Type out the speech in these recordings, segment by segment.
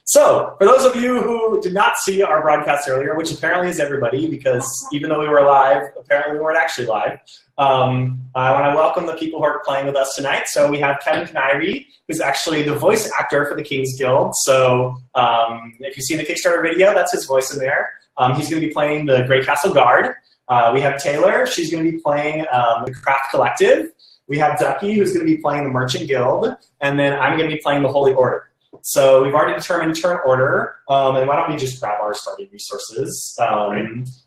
So, for those of you who did not see our broadcast earlier, which apparently is everybody, because even though we were live, apparently we weren't actually live, I want to welcome the people who are playing with us tonight. So we have Kevin Canary, who's actually the voice actor for the King's Guild. So if you see the Kickstarter video, that's his voice in there. He's going to be playing the Grey Castle Guard. We have Taylor. She's going to be playing the Craft Collective. We have Ducky, who's going to be playing the Merchant Guild. And then I'm going to be playing the Holy Order. So we've already determined turn order, and why don't we just grab our starting resources?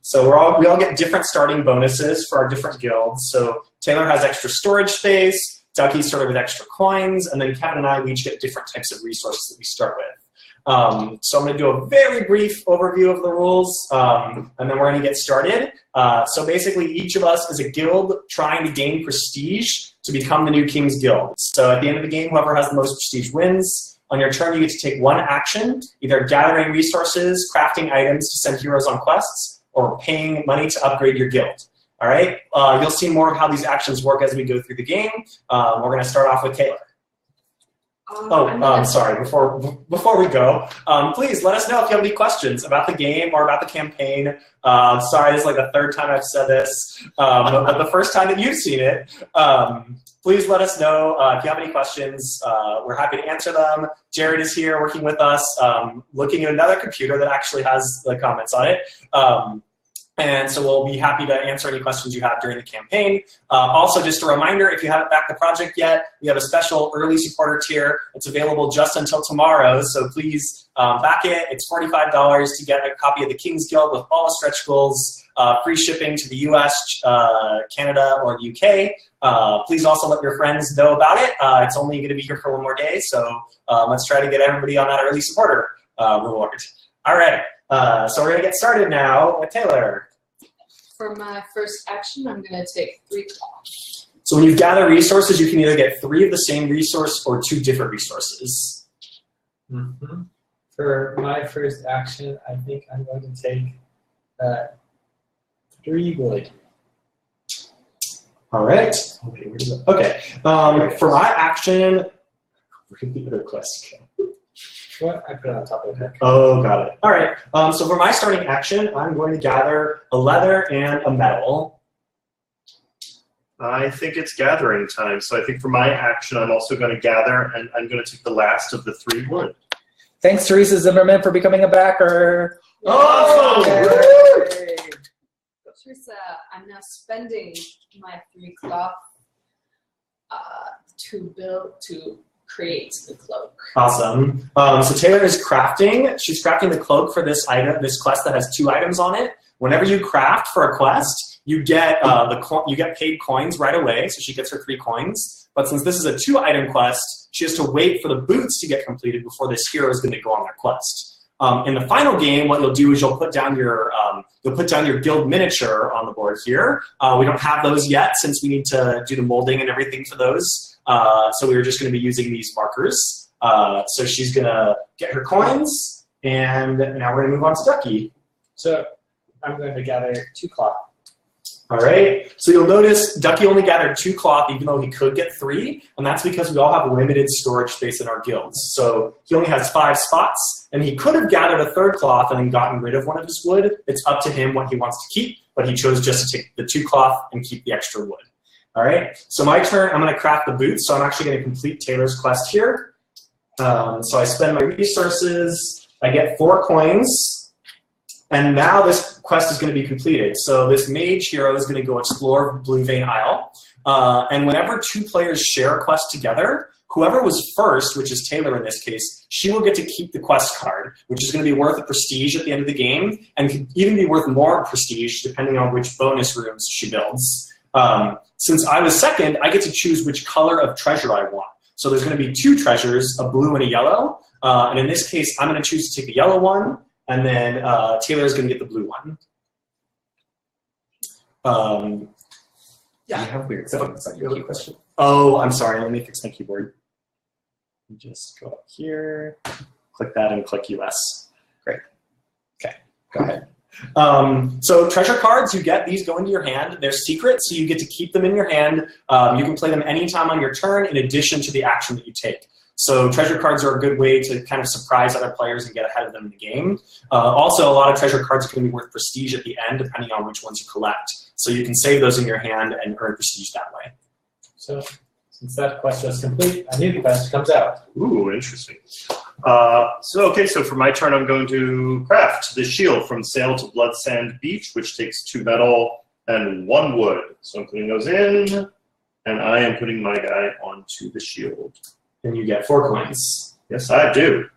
So we all get different starting bonuses for our different guilds. So Taylor has extra storage space, Ducky started with extra coins, and then Kevin and I each get different types of resources that we start with. So I'm going to do a very brief overview of the rules, and then we're going to get started. So basically, each of us is a guild trying to gain prestige to become the new King's Guild. So at the end of the game, whoever has the most prestige wins. On your turn, you get to take one action, either gathering resources, crafting items to send heroes on quests, or paying money to upgrade your guild. All right? You'll see more of how these actions work as we go through the game. We're going to start off with Taylor. Sorry. Before we go, please let us know if you have any questions about the game or about the campaign. Sorry, this is like the third time I've said this, but the first time that you've seen it. Please let us know if you have any questions. We're happy to answer them. Jared is here working with us, looking at another computer that actually has the comments on it. And so we'll be happy to answer any questions you have during the campaign. Also, just a reminder, if you haven't backed the project yet, we have a special early supporter tier. It's available just until tomorrow, so please back it. It's $45 to get a copy of the King's Guild with all the stretch goals, free shipping to the US, Canada, or the UK. Please also let your friends know about it. It's only going to be here for one more day, so let's try to get everybody on that early supporter reward. All right, so we're going to get started now with Taylor. For my first action, I'm going to take 3 cloth. So when you gather resources, you can either get 3 of the same resource or 2 different resources. Mm-hmm. For my first action, I think I'm going to take 3 wood. All right. Okay. For my action, where did the other quest go? What? I put it on top of the deck. Oh, got it. All right. So for my starting action, I'm going to gather a leather and a metal. I think it's gathering time. So I think for my action, I'm also going to gather, and I'm going to take the last of the 3 wood. Thanks, Teresa Zimmerman, for becoming a backer. Oh! Yay. Teresa, I'm now spending my 3 cloth to create the cloak. Awesome. So Taylor is crafting. She's crafting the cloak for this item, this quest that has 2 items on it. Whenever you craft for a quest, you get paid coins right away. So she gets her 3 coins. But since this is a 2-item quest, she has to wait for the boots to get completed before this hero is going to go on their quest. In the final game, what you'll do is you'll put down your guild miniature on the board here. We don't have those yet since we need to do the molding and everything for those. So we were just going to be using these markers. So she's going to get her coins, and now we're going to move on to Ducky. So I'm going to gather 2 cloth. All right. So you'll notice Ducky only gathered 2 cloth, even though he could get 3, and that's because we all have limited storage space in our guilds. So he only has 5 spots, and he could have gathered a 3rd cloth and then gotten rid of one of his wood. It's up to him what he wants to keep, but he chose just to take the 2 cloth and keep the extra wood. All right, so my turn, I'm going to craft the boots, so I'm actually going to complete Taylor's quest here. So I spend my resources, I get 4 coins, and now this quest is going to be completed. So this mage hero is going to go explore Blue Vein Isle, and whenever 2 players share a quest together, whoever was first, which is Taylor in this case, she will get to keep the quest card, which is going to be worth a prestige at the end of the game, and can even be worth more prestige depending on which bonus rooms she builds. Since I was second, I get to choose which color of treasure I want. So there's going to be 2 treasures, a blue and a yellow. And in this case, I'm going to choose to take the yellow one, and then Taylor is going to get the blue one. Yeah, I have weird stuff. Is that your other question? Oh, I'm sorry. Let me fix my keyboard. Just go up here, click that, and click US. Great. Okay, go ahead. So treasure cards, you get these go into your hand. They're secret, so you get to keep them in your hand. You can play them anytime on your turn in addition to the action that you take. So treasure cards are a good way to kind of surprise other players and get ahead of them in the game. Also, a lot of treasure cards can be worth prestige at the end, depending on which ones you collect. So you can save those in your hand and earn prestige that way. So since that quest was complete, a new quest comes out. Ooh, interesting. So for my turn, I'm going to craft the shield from Sail to Blood Sand Beach, which takes 2 metal and 1 wood. So I'm putting those in, and I am putting my guy onto the shield. And you get 4 coins. Yes, I do.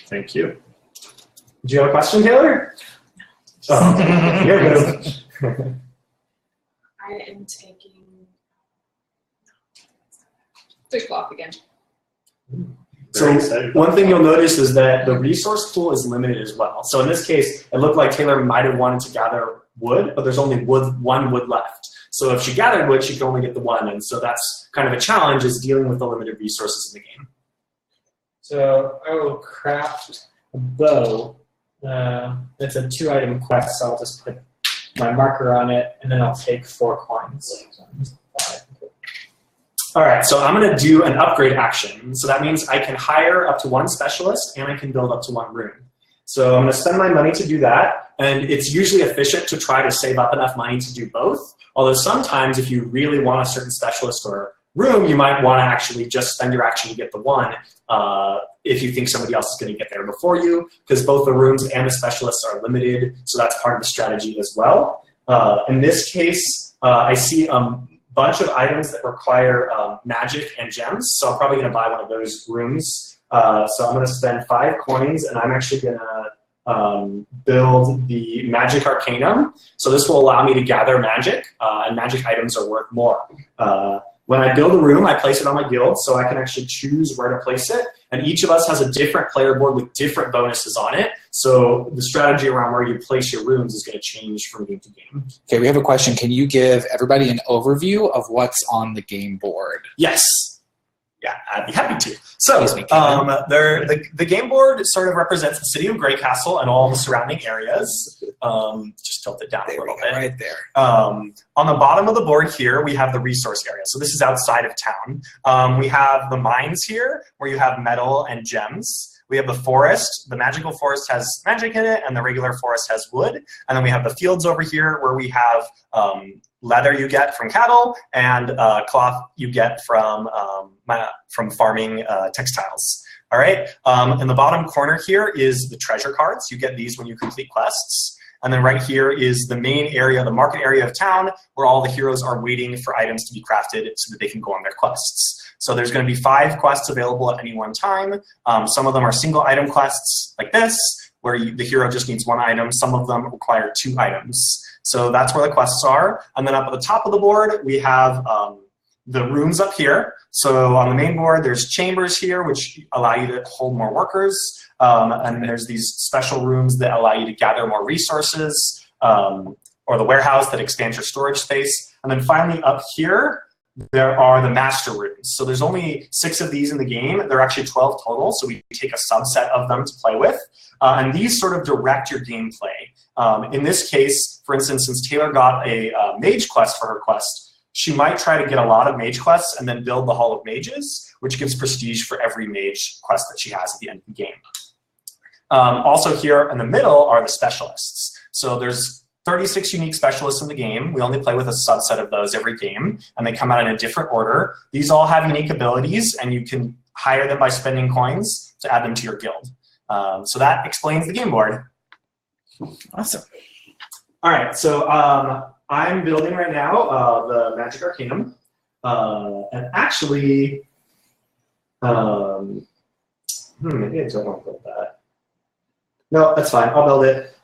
Thank you. Do you have a question, Taylor? Oh, you're good. I am taking 3 cloth again. Very So excited one about thing that. you'll notice is that the resource pool is limited as well. So in this case, it looked like Taylor might have wanted to gather wood, but there's only 1 wood left. So if she gathered wood, she could only get the 1, and so that's kind of a challenge, is dealing with the limited resources in the game. So I will craft a bow. It's a 2-item quest, so I'll just put my marker on it, and then I'll take 4 coins. So All right, so I'm going to do an upgrade action. So that means I can hire up to 1 specialist, and I can build up to 1 room. So I'm going to spend my money to do that, and it's usually efficient to try to save up enough money to do both. Although sometimes if you really want a certain specialist or room, you might want to actually just spend your action to get the 1 if you think somebody else is going to get there before you, because both the rooms and the specialists are limited, so that's part of the strategy as well. In this case, I see a bunch of items that require magic and gems, so I'm probably going to buy one of those rooms. So I'm going to spend 5 coins, and I'm actually going to build the Magic Arcanum. So this will allow me to gather magic, and magic items are worth more. When I build a room, I place it on my guild, so I can actually choose where to place it. And each of us has a different player board with different bonuses on it. So the strategy around where you place your rooms is going to change from game to game. Okay, we have a question. Can you give everybody an overview of what's on the game board? Yes. Yeah, I'd be happy to. So Excuse me, Kevin. the game board sort of represents the city of Greycastle and all the surrounding areas. Just tilt it down a There we little go, bit. right there. On the bottom of the board here, we have the resource area. So this is outside of town. We have the mines here, where you have metal and gems. We have the forest. The magical forest has magic in it, and the regular forest has wood. And then we have the fields over here, where we have leather you get from cattle, and cloth you get from farming textiles. All right. In the bottom corner here is the treasure cards. You get these when you complete quests. And then right here is the main area, the market area of town, where all the heroes are waiting for items to be crafted so that they can go on their quests. So there's going to be 5 quests available at any one time. Some of them are single item quests like this, where the hero just needs 1 item. Some of them require 2 items. So that's where the quests are. And then up at the top of the board, we have the rooms up here. So on the main board, there's chambers here, which allow you to hold more workers. And there's these special rooms that allow you to gather more resources, or the warehouse that expands your storage space. And then finally up here, there are the master rooms. So there's only 6 of these in the game. There are actually 12 total, so we take a subset of them to play with. And these sort of direct your gameplay. In this case, for instance, since Taylor got a mage quest for her quest, she might try to get a lot of mage quests and then build the Hall of Mages, which gives prestige for every mage quest that she has at the end of the game. Also here in the middle are the specialists. So there's 36 unique specialists in the game. We only play with a subset of those every game, and they come out in a different order. These all have unique abilities, and you can hire them by spending coins to add them to your guild. So that explains the game board. Awesome. All right, so I'm building right now the Magic Arcanum. And actually, maybe I don't want to build that. No, that's fine. I'll build it.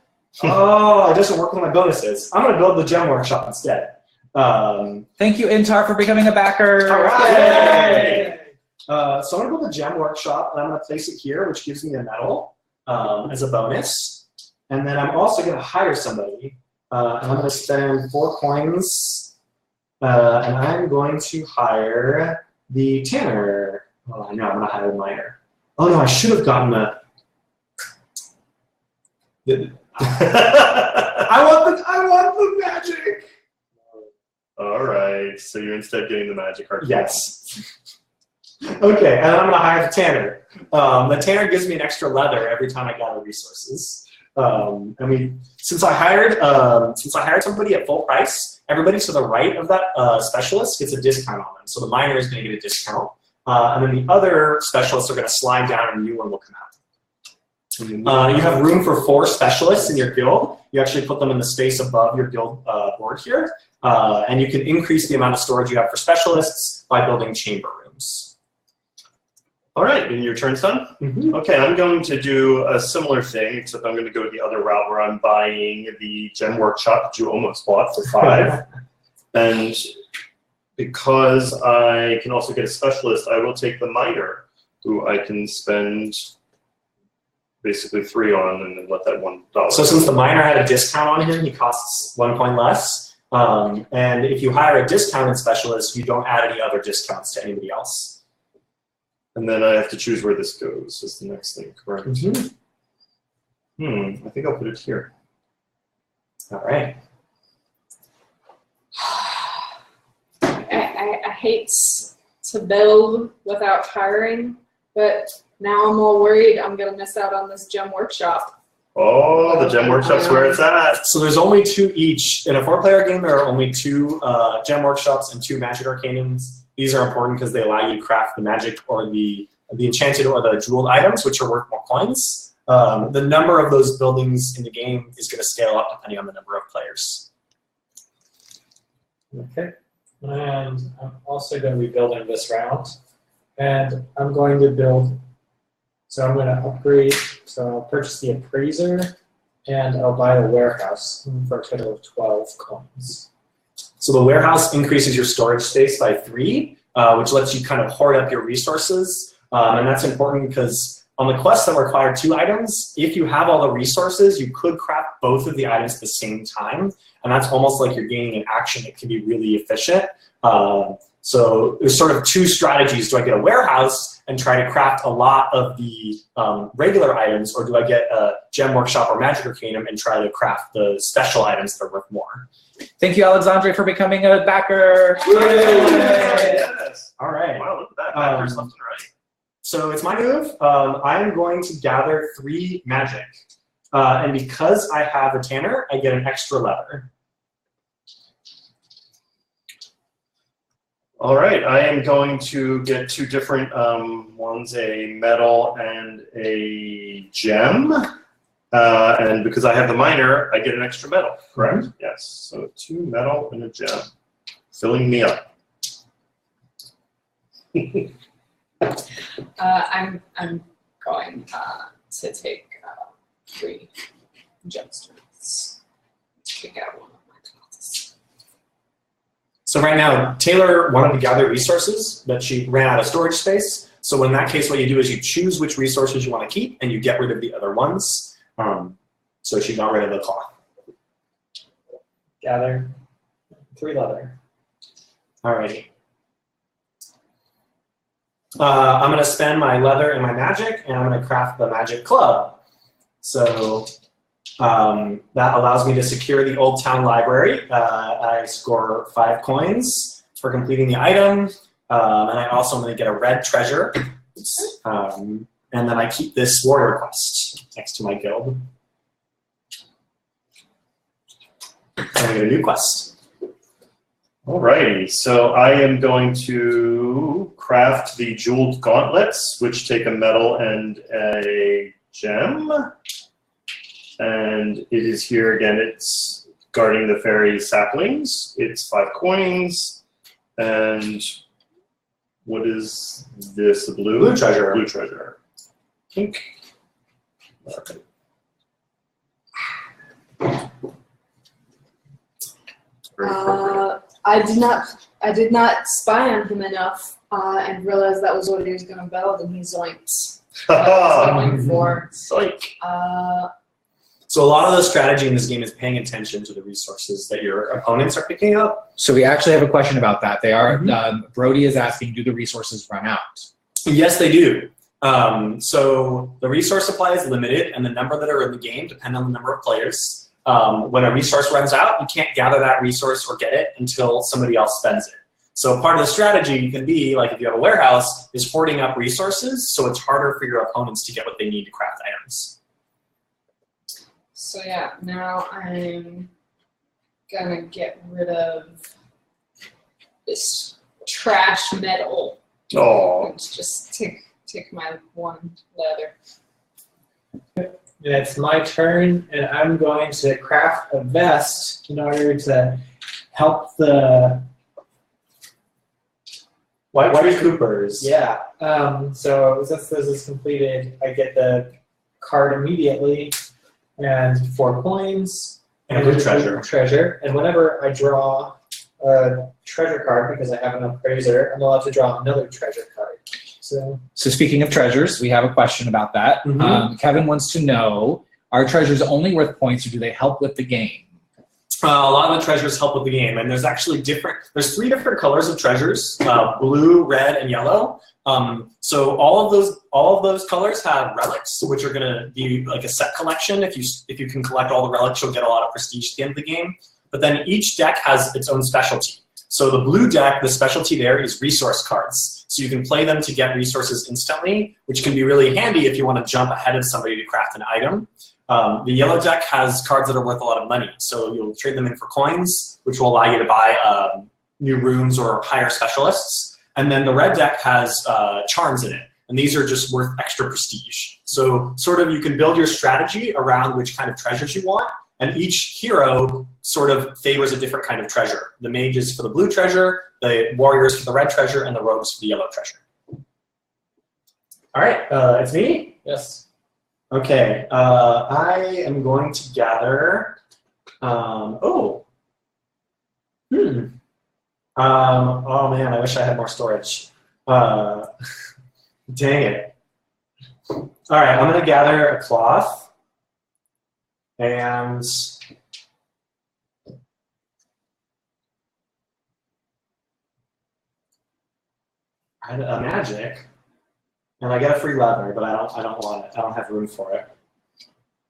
Oh, it doesn't work with my bonuses. I'm going to build the Gem Workshop instead. Thank you, Intar, for becoming a backer. All right. Yay! So I'm going to build a Gem Workshop, and I'm going to place it here, which gives me a medal as a bonus. And then I'm also going to hire somebody. And I'm going to spend 4 coins, and I'm going to hire the tanner. Oh, no, I'm going to hire the miner. Oh, no, I should have gotten the I want the magic. All right, so you're instead getting the magic arcane. Yes. Okay, and I'm gonna hire the tanner. The tanner gives me an extra leather every time I gather resources. Since I hired somebody at full price, everybody to the right of that specialist gets a discount on them. So the miner is going to get a discount, and then the other specialists are going to slide down, and a new one will come out. You have room for 4 specialists in your guild. You actually put them in the space above your guild board here, and you can increase the amount of storage you have for specialists by building chamber rooms. All right, and your turn's done? Mm-hmm. Okay, I'm going to do a similar thing, except I'm going to go the other route where I'm buying the gem workshop that you almost bought for 5. And because I can also get a specialist, I will take the miner, who I can spend basically 3 on and then let that $1. So since the miner had a discount on him, he costs 1 coin less. And if you hire a discounted specialist, you don't add any other discounts to anybody else. And then I have to choose where this goes is the next thing, correct? Mm-hmm. I think I'll put it here. All right. I hate to build without hiring, but now I'm all worried I'm going to miss out on this gem workshop. Oh, the gem workshop's where it's at. So there's only 2 each. In a 4-player game, there are only 2 gem workshops and 2 magic arcanums. These are important because they allow you to craft the magic or the enchanted or the jeweled items, which are worth more coins. The number of those buildings in the game is going to scale up depending on the number of players. Okay. And I'm also going to be building this round. And I'm going to build, so I'm going to upgrade, so I'll purchase the appraiser and I'll buy the warehouse for a total of 12 coins. So the warehouse increases your storage space by 3, which lets you kind of hoard up your resources. And that's important because on the quests that require 2 items, if you have all the resources, you could craft both of the items at the same time. And that's almost like you're gaining an action that can be really efficient. So there's sort of 2 strategies. Do I get a warehouse and try to craft a lot of the regular items, or do I get a gem workshop or magic arcanum and try to craft the special items that are worth more? Thank you, Alexandre, for becoming a backer. Yes. All right. Wow, look at that. Backers left and right. So it's my move. I'm going to gather 3 magic. And because I have a tanner, I get an extra leather. All right, I am going to get 2 different ones, a metal and a gem. And because I have the miner, I get an extra metal, correct? Mm-hmm. Yes, so 2 metal and a gem, filling me up. I'm going to take 3 gemstones. Pick out one of my classes. So right now, Taylor wanted to gather resources, but she ran out of storage space. So in that case, what you do is you choose which resources you want to keep, and you get rid of the other ones. So she got rid of the cloth. Gather 3 leather. Alrighty. I'm going to spend my leather and my magic, and I'm going to craft the magic club. So that allows me to secure the Old Town Library. I score 5 coins for completing the item, and I also am going to get a red treasure. And then I keep this warrior quest next to my guild. And I get a new quest. Alrighty, so I am going to craft the jeweled gauntlets, which take a metal and a gem. And it is here again, it's guarding the fairy saplings. It's 5 coins. And what is this? The blue? Blue treasure. Blue treasure. Pink. Okay. Very appropriate. I did not spy on him enough and realize that was what he was going to build, and he zoinked. What I was going for. Psych. So a lot of the strategy in this game is paying attention to the resources that your opponents are picking up. So we actually have a question about that. They are Brody is asking, do the resources run out? Yes, they do. So the resource supply is limited, and the number that are in the game depend on the number of players. When a resource runs out, you can't gather that resource or get it until somebody else spends it. So part of the strategy can be, like if you have a warehouse, is hoarding up resources so it's harder for your opponents to get what they need to craft items. So yeah, now I'm gonna get rid of this trash metal. Oh, Let's just take my one leather. It's my turn, and I'm going to craft a vest in order to help the White Coopers. Yeah. So since this is completed, I get the card immediately, and 4 coins And a blue treasure. Treasure, and whenever I draw a treasure card, because I have an appraiser, I'm allowed to draw another treasure card. So speaking of treasures, we have a question about that. Mhm. Kevin wants to know, are treasures only worth points or do they help with the game? A lot of the treasures help with the game, and there's actually there's 3 different colors of treasures, blue, red, and yellow. So all of those colors have relics, which are gonna be like a set collection. If you can collect all the relics, you'll get a lot of prestige at the end of the game. But then each deck has its own specialty. So the blue deck, the specialty there is resource cards. So you can play them to get resources instantly, which can be really handy if you want to jump ahead of somebody to craft an item. The yellow deck has cards that are worth a lot of money. So you'll trade them in for coins, which will allow you to buy new rooms or higher specialists. And then the red deck has charms in it. And these are just worth extra prestige. So sort of you can build your strategy around which kind of treasures you want. And each hero sort of favors a different kind of treasure. The mage is for the blue treasure, the warriors for the red treasure, and the rogues for the yellow treasure. All right, it's me? yes. Okay, I am going to gather, oh man, I wish I had more storage. Dang it. All right, I'm gonna gather a cloth and a magic. And I get a free leather, but I don't want it. I don't have room for it.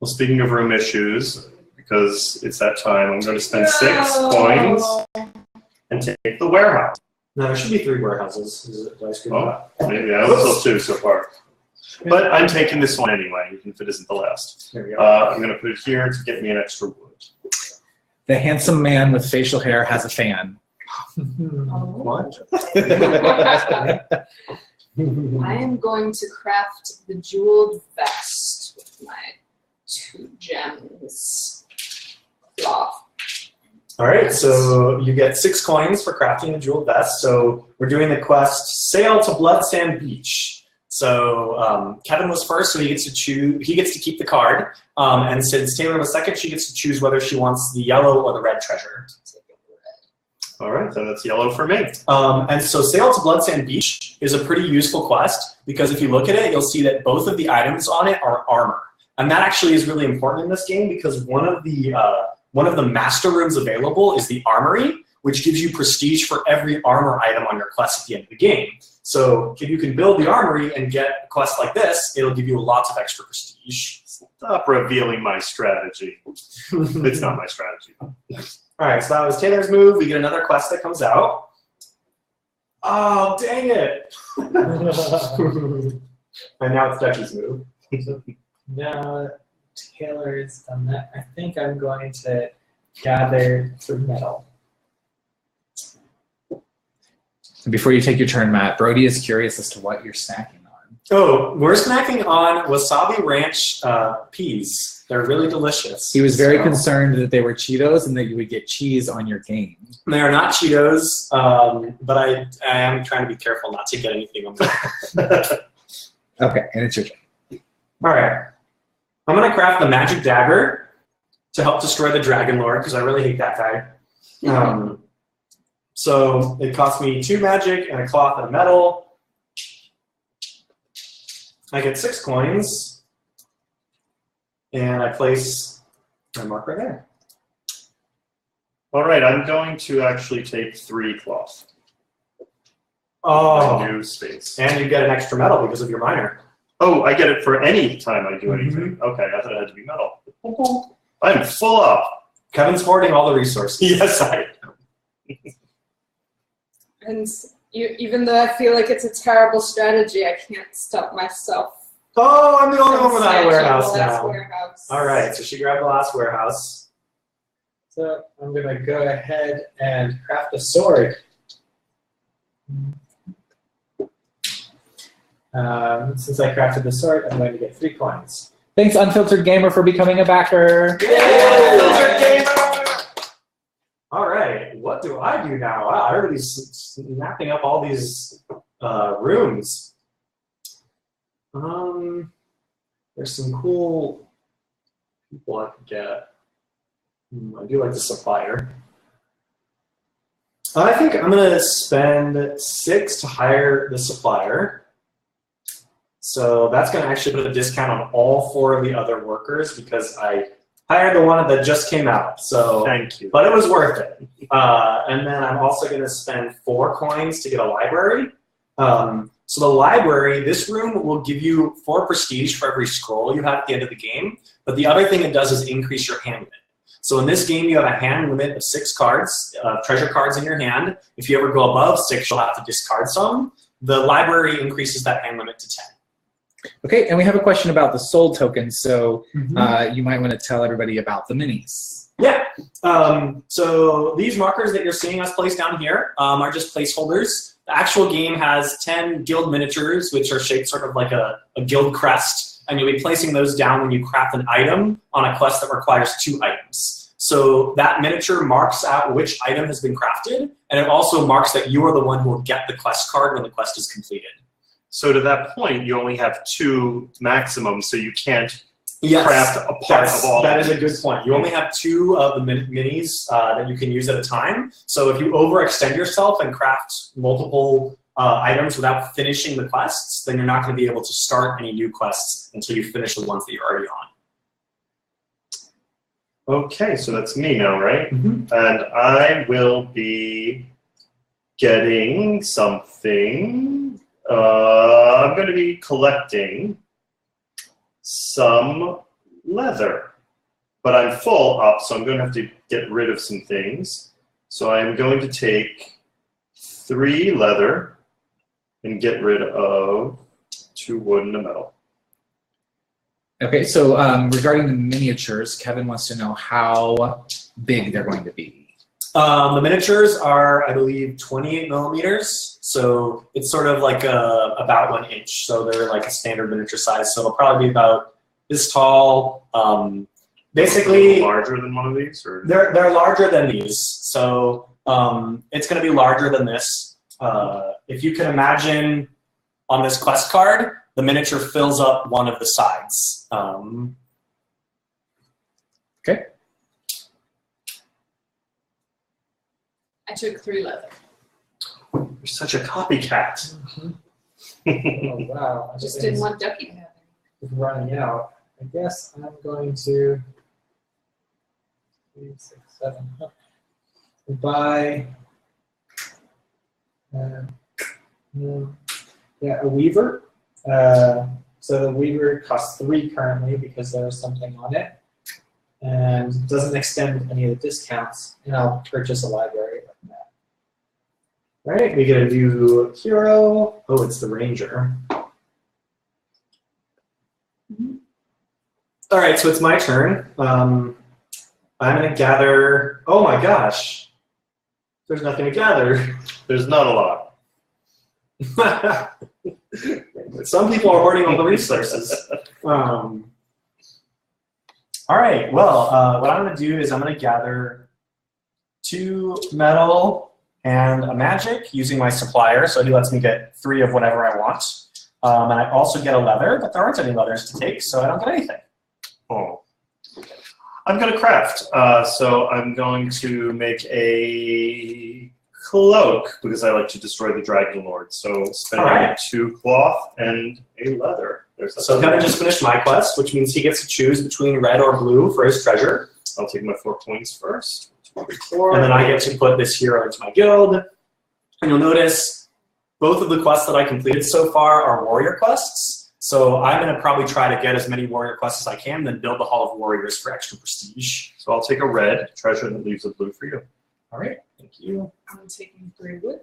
well, speaking of room issues, because it's that time, I'm going to spend 6 coins and take the warehouse. No, there should be 3 warehouses. Did I screw that up? Maybe I was still 2 so far. But I'm taking this one anyway, even if it isn't the last. Here we go. I'm going to put it here to get me an extra wood. The handsome man with facial hair has a fan. What? I am going to craft the jeweled vest with my 2 gems cloth. All right, so you get 6 coins for crafting the jeweled vest. So we're doing the quest Sail to Bloodsand Beach. So Kevin was first, so he gets to choose. He gets to keep the card. And since Taylor was second, she gets to choose whether she wants the yellow or the red treasure. All right, then that's yellow for me. And so Sail to Bloodsand Beach is a pretty useful quest because if you look at it, you'll see that both of the items on it are armor. And that actually is really important in this game because one of the master rooms available is the armory, which gives you prestige for every armor item on your quest at the end of the game. So if you can build the armory and get a quest like this, it'll give you lots of extra prestige. Stop revealing my strategy. It's not my strategy. All right, so that was Taylor's move. We get another quest that comes out. Oh, dang it. And now it's Ducky's move. Now Taylor's done that. I think I'm going to gather some metal. Before you take your turn, Matt, Brody is curious as to what you're snacking on. Oh, we're snacking on wasabi ranch peas. They're really delicious. He was very concerned that they were Cheetos and that you would get cheese on your game. They are not Cheetos, but I am trying to be careful not to get anything on them. Okay, and it's your turn. All right. I'm going to craft the magic dagger to help destroy the Dragon Lord because I really hate that guy. So it cost me 2 magic and a cloth and a metal. I get 6 coins, and I place my mark right there. All right, I'm going to actually take 3 cloth. Oh, New space. and you get an extra metal because of your minor. Oh, I get it for any time I do anything. Okay, I thought it had to be metal. I'm full up. Kevin's hoarding all the resources. Yes, I am. And even though I feel like it's a terrible strategy, I can't stop myself. Oh, I'm the only one from without a snatching warehouse the last now. warehouse. All right, so she grabbed the last warehouse. So I'm going to go ahead and craft a sword. Since I crafted the sword, I'm going to get 3 coins. Thanks, Unfiltered Gamer, for becoming a backer. Yay! All right, what do I do now? Wow, everybody's snapping up all these rooms. There's some cool people I could get. I do like the supplier. I think I'm gonna spend 6 to hire the supplier. So that's gonna actually put a discount on all 4 of the other workers because I hired the one that just came out. So Thank you. but it was worth it. And then I'm also gonna spend 4 coins to get a library. So the library, this room will give you 4 prestige for every scroll you have at the end of the game. But the other thing it does is increase your hand limit. So in this game, you have a hand limit of 6 cards, treasure cards in your hand. If you ever go above 6, you'll have to discard some. The library increases that hand limit to 10. Okay, and we have a question about the soul tokens, so you might want to tell everybody about the minis. Yeah. So these markers that you're seeing us place down here are just placeholders. The actual game has 10 guild miniatures, which are shaped sort of like a guild crest, and you'll be placing those down when you craft an item on a quest that requires 2 items. So that miniature marks out which item has been crafted, and it also marks that you are the one who will get the quest card when the quest is completed. So to that point, you only have 2 maximum, so you can't Yes, craft a part of all. that is a good point. You only have 2 of the minis that you can use at a time. So if you overextend yourself and craft multiple items without finishing the quests, then you're not going to be able to start any new quests until you finish the ones that you're already on. Okay, so that's me now, right? Mm-hmm. And I will be getting something. I'm going to be collecting some leather, but I'm full up, so I'm going to have to get rid of some things. So I'm going to take 3 leather and get rid of 2 wood and a metal. Okay, so regarding the miniatures, Kevin wants to know how big they're going to be. The miniatures are, I believe, 28 millimeters. So it's sort of like about 1 inch. So they're like a standard miniature size. So it'll probably be about this tall. Basically, larger than one of these, or they're larger than these. So it's going to be larger than this. If you can imagine on this quest card, the miniature fills up one of the sides. Okay. I took 3 leather. you're such a copycat. Oh, wow. I just didn't want Ducky to have it. Running out. I guess I'm going to 3, 6, 7. Buy a weaver. So the weaver costs 3 currently because there's something on it, and doesn't extend any of the discounts. And I'll purchase a library like that. All right, we get a new hero. Oh, it's the ranger. All right, so it's my turn. I'm going to gather. Oh my gosh, there's nothing to gather. There's not a lot. Some people are hoarding all the resources. All right, well, what I'm going to do is I'm going to gather 2 metal and a magic using my supplier, so he lets me get 3 of whatever I want. And I also get a leather, but there aren't any leathers to take, so I don't get anything. Oh. I'm going to craft. So I'm going to make a cloak because I like to destroy the Dragon Lord. So spending Alright. 2 cloth and a leather. So Kevin just finished my quest, which means he gets to choose between red or blue for his treasure. I'll take my 4 points first. 2, 3, And 4. then I get to put this hero into my guild. And you'll notice both of the quests that I completed so far are warrior quests. So I'm going to probably try to get as many warrior quests as I can, then build the Hall of Warriors for extra prestige. So I'll take a red treasure that leaves a blue for you. All right, thank you. I'm taking 3 wood.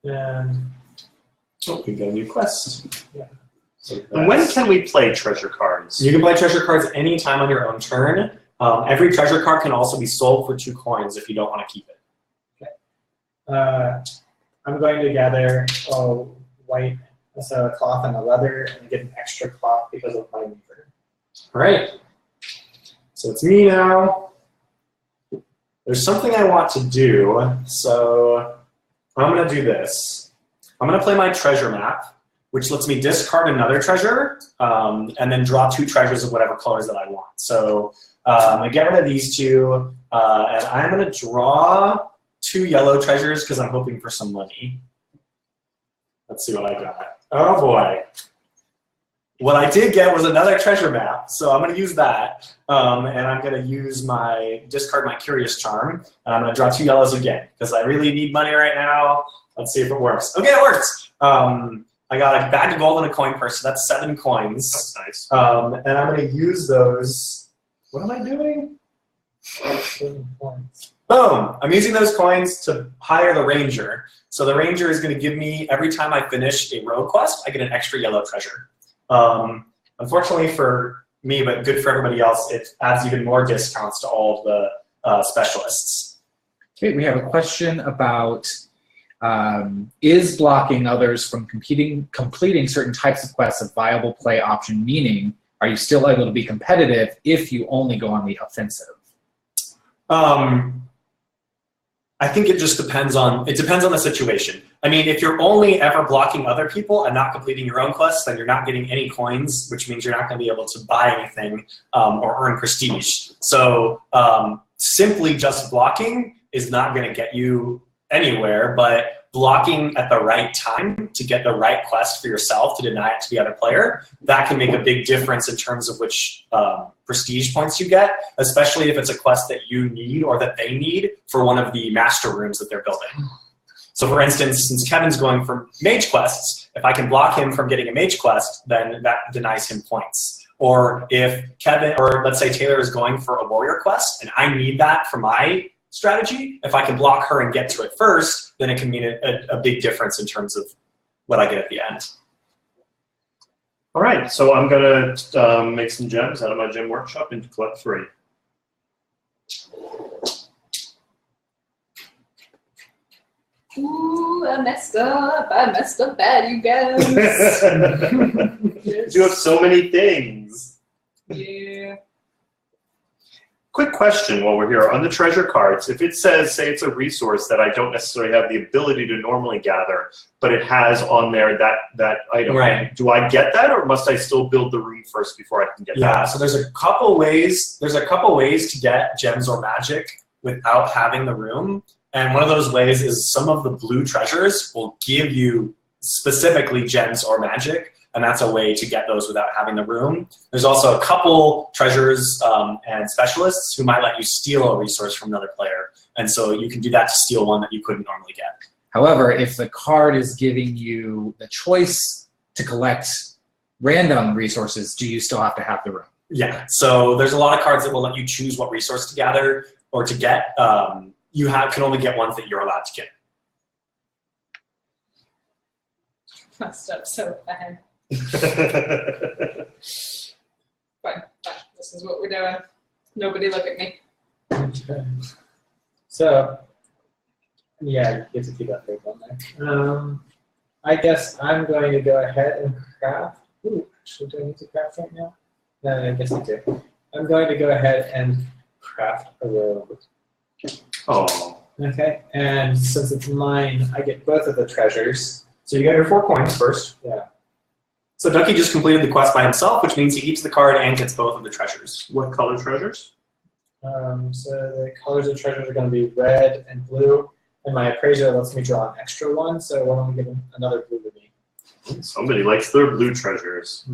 And Oh, we got a new quest. yeah. So And when can we play treasure cards? You can play treasure cards anytime on your own turn. Every treasure card can also be sold for 2 coins if you don't want to keep it. I'm going to gather white, so a cloth and a leather, and get an extra cloth because of my weaver. All right. So it's me now. There's something I want to do, so I'm going to do this. I'm going to play my treasure map, which lets me discard another treasure and then draw 2 treasures of whatever colors that I want. So I'm going to get rid of these 2, and I'm going to draw 2 yellow treasures because I'm hoping for some money. Let's see what I got. Oh boy. What I did get was another treasure map, so I'm going to use that, and I'm going to discard my Curious Charm, and I'm going to draw 2 yellows again because I really need money right now. Let's see if it works. Okay, it works. I got a bag of gold and a coin purse, so that's 7 coins. That's nice. And I'm going to use those. What am I doing? Boom! I'm using those coins to hire the ranger. So the ranger is going to give me, every time I finish a rogue quest, I get an extra yellow treasure. Unfortunately for me, but good for everybody else, it adds even more discounts to all of the specialists. Okay, we have a question about is blocking others from completing certain types of quests a viable play option, meaning are you still able to be competitive if you only go on the offensive? I think it just depends on the situation. I mean, if you're only ever blocking other people and not completing your own quests, then you're not getting any coins, which means you're not going to be able to buy anything or earn prestige. So simply just blocking is not going to get you anywhere, but blocking at the right time to get the right quest for yourself to deny it to the other player, that can make a big difference in terms of which prestige points you get, especially if it's a quest that you need or that they need for one of the master rooms that they're building. So for instance, since Kevin's going for mage quests, if I can block him from getting a mage quest, then that denies him points. Or if Kevin, or let's say Taylor is going for a warrior quest and I need that for my strategy, if I can block her and get to it first, then it can mean a big difference in terms of what I get at the end. All right, so I'm going to make some gems out of my gem workshop and collect 3. Ooh, I messed up bad, you guys. You have so many things. Yeah. Quick question while we're here. On the treasure cards, if it says, say it's a resource that I don't necessarily have the ability to normally gather, but it has on there that item, Right. Do I get that, or must I still build the room first before I can get that? Yeah, so there's a couple ways to get gems or magic without having the room. And one of those ways is some of the blue treasures will give you specifically gems or magic, and that's a way to get those without having the room. There's also a couple treasures and specialists who might let you steal a resource from another player, and so you can do that to steal one that you couldn't normally get. However, if the card is giving you the choice to collect random resources, do you still have to have the room? Yeah, so there's a lot of cards that will let you choose what resource to gather or to get. You can only get ones that you're allowed to get. Messed up so bad. Fine, this is what we're doing. Nobody look at me. So, yeah, you get to keep that big on there. I guess I'm going to go ahead and craft. Ooh, actually, do I need to craft right now? No, I guess I do. I'm going to go ahead and craft a robe. Oh. Okay, and since it's mine, I get both of the treasures. So you got your 4 coins first. Yeah. So Ducky just completed the quest by himself, which means he keeps the card and gets both of the treasures. What color treasures? So the colors of treasures are going to be red and blue, and my appraiser lets me draw an extra one, so why don't we give another blue to me? Somebody likes their blue treasures.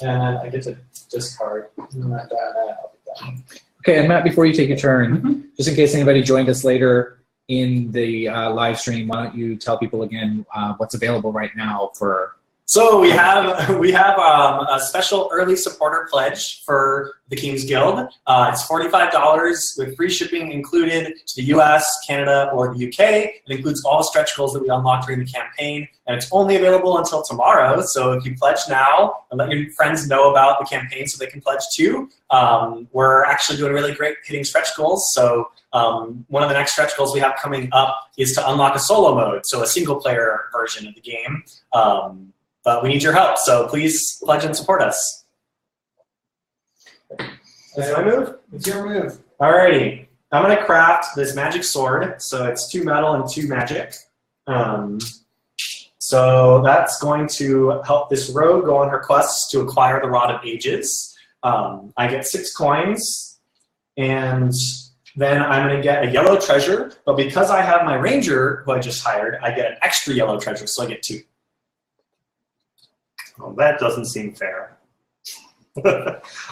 And I get to discard. I'll be done. Okay, and Matt, before you take your turn, just in case anybody joined us later in the live stream, why don't you tell people again what's available right now for So we have a special early supporter pledge for the King's Guild. It's $45 with free shipping included to the US, Canada, or the UK. It includes all the stretch goals that we unlocked during the campaign, and it's only available until tomorrow. So if you pledge now and let your friends know about the campaign so they can pledge too, we're actually doing really great hitting stretch goals. So one of the next stretch goals we have coming up is to unlock a solo mode, so a single player version of the game. But we need your help, so please pledge and support us. Is it my move? It's your move. Alrighty. I'm going to craft this magic sword, so it's 2 metal and 2 magic. So that's going to help this rogue go on her quests to acquire the Rod of Ages. I get 6 coins, and then I'm going to get a yellow treasure, but because I have my ranger, who I just hired, I get an extra yellow treasure, so I get 2. Well, that doesn't seem fair. And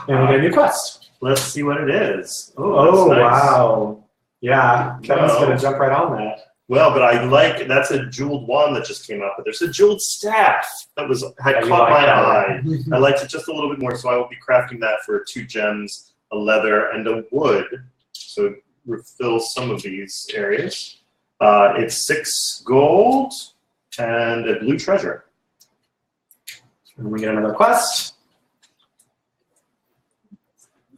we get a new quest. Let's see what it is. Oh, that's nice. wow. Yeah, Kevin's Wow. going to jump right on that. Well, but I like, that's a jeweled wand that just came out, but there's a jeweled staff that had Yeah, you caught like my that, eye. right? I liked it just a little bit more, so I will be crafting that for 2 gems, a leather, and a wood. So refill some of these areas. It's 6 gold and a blue treasure. And we get another quest.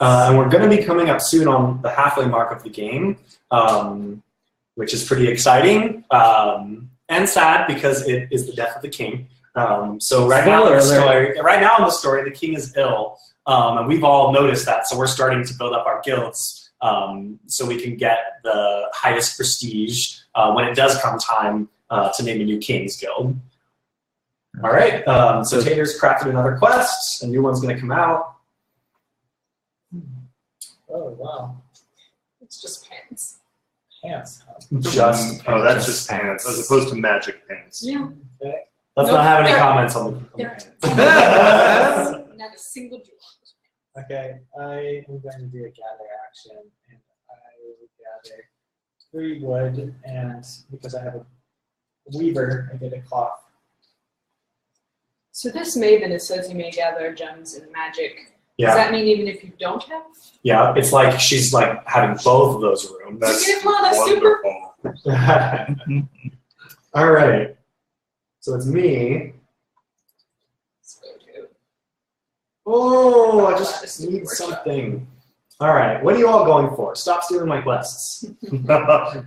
And we're going to be coming up soon on the halfway mark of the game, which is pretty exciting and sad because it is the death of the king. So right now, in the story, the king is ill, and we've all noticed that. So we're starting to build up our guilds so we can get the highest prestige when it does come time to name a new king's guild. All right, so Tater's crafted another quest. A new one's going to come out. Oh, wow. It's just pants. Pants. Huh? Just Oh, that's just pants, as opposed to magic pants. Yeah. Okay. Let's Nope. not have any Yeah. comments on the Yeah. pants. Not a single jewel. Okay, I am going to do a gather action, and I will gather 3 wood, and because I have a weaver, I get a cloth. So this maven, it says you may gather gems and magic. Does Yeah, that mean even if you don't have? yeah. It's like she's like having both of those rooms. That's You get a lot of super- wonderful. All right. So it's me. Let's go to. Oh, I just need something. All right. What are you all going for? Stop stealing my quests.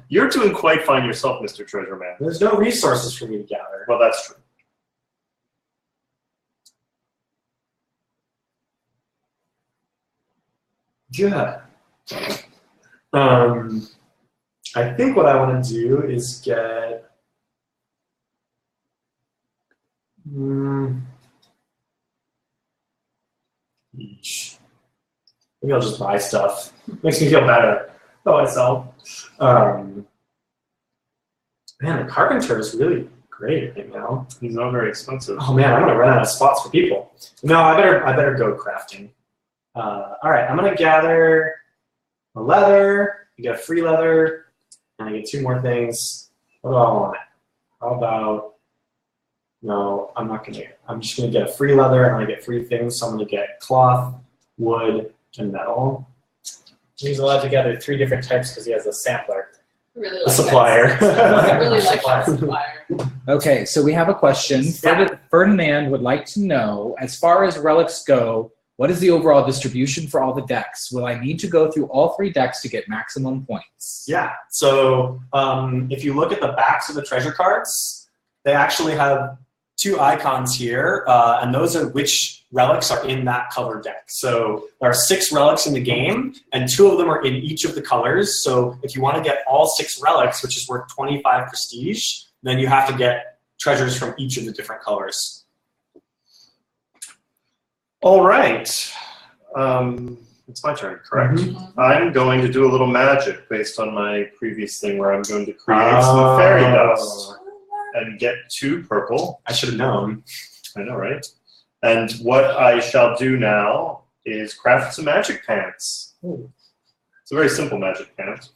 You're doing quite fine yourself, Mr. Treasure Man. There's no resources for me to gather. Well, that's true. Good. I think what I want to do is get. Each. Maybe I'll just buy stuff. Makes me feel better about myself. Man, the carpenter is really great right now. He's not very expensive. Oh man, I'm gonna run out of spots for people. No, I better go crafting. All right, I'm gonna gather a leather. You get a free leather, and I get 2 more things. What do I want? How about? No, I'm not gonna. I'm just gonna get a free leather, and I get 3 things. So I'm gonna get cloth, wood, and metal. He's allowed to gather 3 different types because he has a sampler. Really A like supplier. That. I really like that supplier. Okay, so we have a question. Yeah. Ferdinand would like to know, as far as relics go, what is the overall distribution for all the decks? Will I need to go through all 3 decks to get maximum points? Yeah. So if you look at the backs of the treasure cards, they actually have 2 icons here, and those are which relics are in that color deck. So there are 6 relics in the game, and 2 of them are in each of the colors. So if you want to get all 6 relics, which is worth 25 prestige, then you have to get treasures from each of the different colors. All right. It's my turn, correct? I'm going to do a little magic based on my previous thing where I'm going to create some fairy dust and get 2 purple. I should have known. I know, right? And what I shall do now is craft some magic pants. Ooh. It's a very simple magic pant.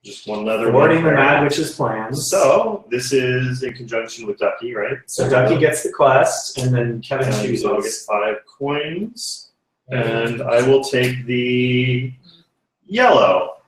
Just one leather. Thwarting the Mad Witch's plans. So this is in conjunction with Ducky, right? So Ducky gets the quest, and then Kevin And chooses. I'll get 5 coins, and I will take the yellow.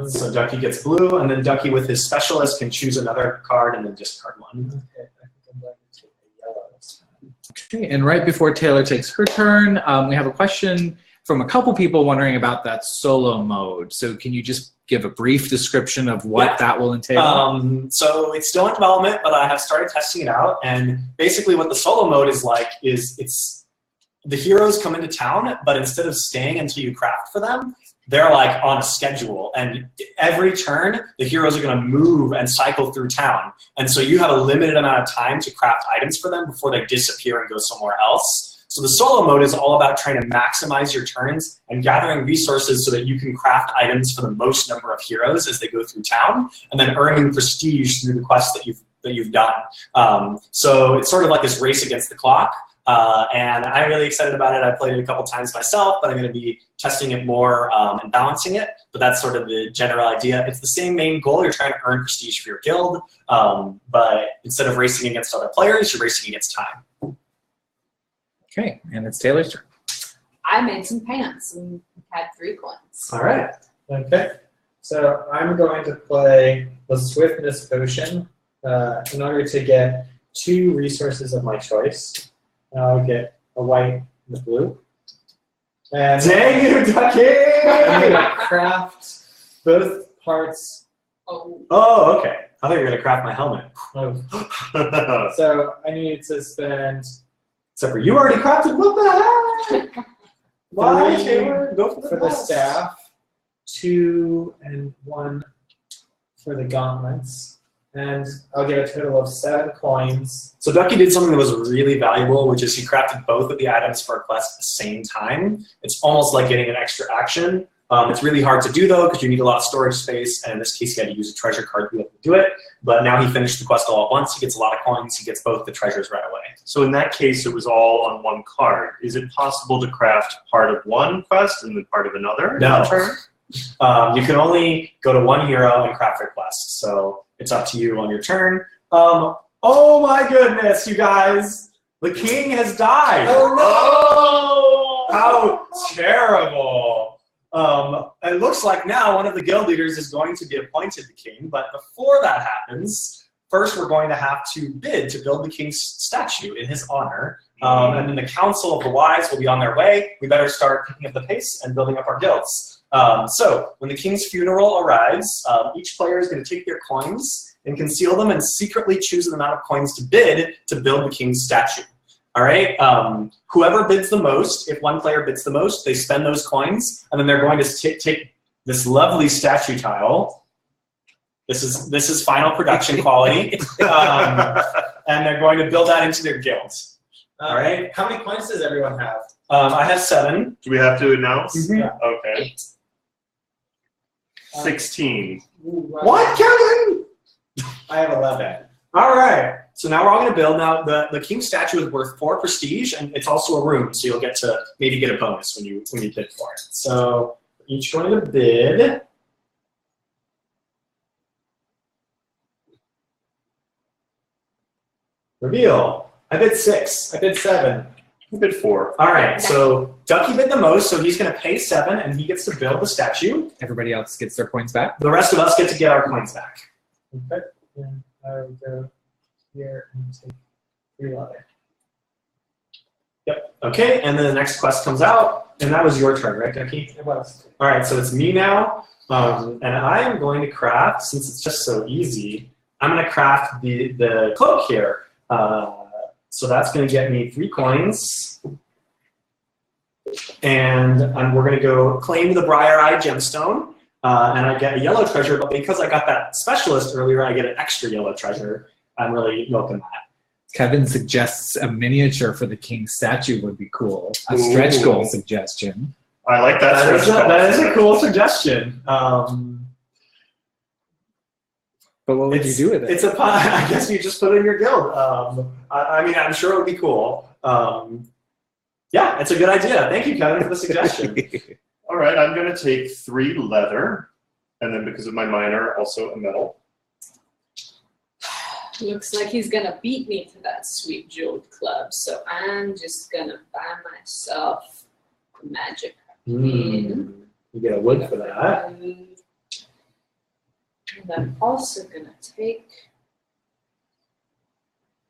So Ducky gets blue, and then Ducky with his specialist can choose another card and then discard one. Okay, I think I'm going to take the yellow this time. Okay, and right before Taylor takes her turn, we have a question from a couple people wondering about that solo mode. So can you just give a brief description of what that will entail? So it's still in development, but I have started testing it out. And basically what the solo mode is like is it's the heroes come into town, but instead of staying until you craft for them, they're like on a schedule. And every turn, the heroes are gonna move and cycle through town. And so you have a limited amount of time to craft items for them before they disappear and go somewhere else. So the solo mode is all about trying to maximize your turns and gathering resources so that you can craft items for the most number of heroes as they go through town, and then earning prestige through the quests that you've done. So it's sort of like this race against the clock, and I'm really excited about it. I played it a couple times myself, but I'm going to be testing it more and balancing it. But that's sort of the general idea. It's the same main goal. You're trying to earn prestige for your guild, but instead of racing against other players, you're racing against time. Okay, and it's Taylor's turn. I made some pants and had 3 coins. All right. Okay, so I'm going to play the Swiftness Potion in order to get 2 resources of my choice. I'll get a white and a blue. And Dang you, Ducky! I'm going to craft both parts. Oh, okay. I thought you were going to craft my helmet. So I need to spend Except for you already crafted. What the heck? Why, 3 Taylor? Go for the for the best. staff, 2 and 1 for the gauntlets, and I'll get a total of 7 coins. So Ducky did something that was really valuable, which is he crafted both of the items for a quest at the same time. It's almost like getting an extra action. It's really hard to do, though, because you need a lot of storage space, and in this case, he had to use a treasure card to be able to do it. But now he finished the quest all at once. He gets a lot of coins. He gets both the treasures right away. So in that case, it was all on one card. Is it possible to craft part of one quest and then part of another? in No. one turn? You can only go to one hero and craft their quest, so it's up to you on your turn. Oh my goodness, you guys! The king has died! Oh no! How terrible! It looks like now one of the guild leaders is going to be appointed the king, but before that happens, first we're going to have to bid to build the king's statue in his honor, and then the council of the wise will be on their way. We better start picking up the pace and building up our guilds. So when the king's funeral arrives, each player is going to take their coins and conceal them and secretly choose an amount of coins to bid to build the king's statue. All right. Whoever bids the most, if one player bids the most, they spend those coins, and then they're going to take this lovely statue tile. This is final production quality, and they're going to build that into their guild. All right. How many coins does everyone have? I have 7. Do we have to announce? Mhm. Okay. 8. 16. What, Kevin? I have 11. All right. So now we're all going to build. Now the king statue is worth 4 prestige, and it's also a room, so you'll get to maybe get a bonus when you bid for it. So each going to bid. Reveal. I bid 6. I bid 7. I bid 4. All right. So Ducky bid the most, so he's going to pay 7, and he gets to build the statue. Everybody else gets their points back. The rest of us get to get our coins back. Okay. And I will go here and take 3 leather. Yep. Okay. And then the next quest comes out, and that was your turn, right, Ducky? It was. All right, so it's me now, and I am going to craft, since it's just so easy, I'm going to craft the cloak here. So that's going to get me 3 coins, and we're going to go claim the Briar-Eye Gemstone, and I get a yellow treasure, but because I got that specialist earlier, I get an extra yellow treasure. I'm really milking that. Kevin suggests a miniature for the king statue would be cool. A stretch Ooh. goal suggestion. I like that. That is a cool suggestion. But what would you do with it? It's I guess you just put it in your guild. I mean, I'm sure it would be cool. Yeah, it's a good idea. Thank you, Kevin, for the suggestion. All right, I'm going to take 3 leather And then because of my minor, also a metal. Looks like he's gonna beat me to that sweet jeweled club, so I'm just gonna buy myself a magic You get a wood for that. And I'm also gonna take.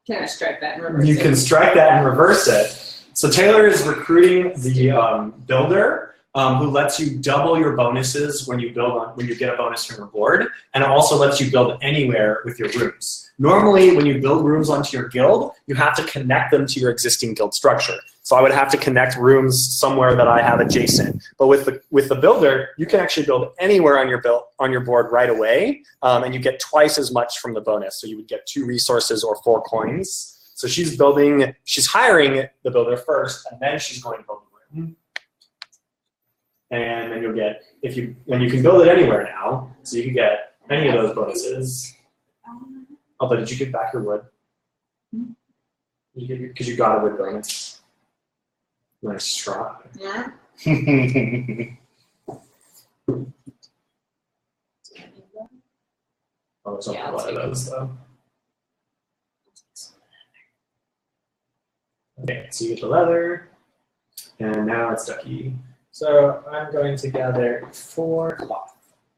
Can I strike that and reverse You it? can strike that and reverse it. So Taylor is recruiting the builder who lets you double your bonuses when you get a bonus from your board, and it also lets you build anywhere with your rooms. Normally, when you build rooms onto your guild, you have to connect them to your existing guild structure. So I would have to connect rooms somewhere that I have adjacent. But with the builder, you can actually build anywhere on your board right away, and you get twice as much from the bonus. So you would get 2 resources or 4 coins. So she's hiring the builder first, and then she's going to build the room. And then you'll get, and you can build it anywhere now, so you can get any of those bonuses. Although, did you get back your wood? Because you got a wood bonus. Nice try. Yeah. Oh, there's Yeah, a I'll lot of take those though. Okay, so you get the leather, and now it's Ducky. So I'm going to gather 4 cloth.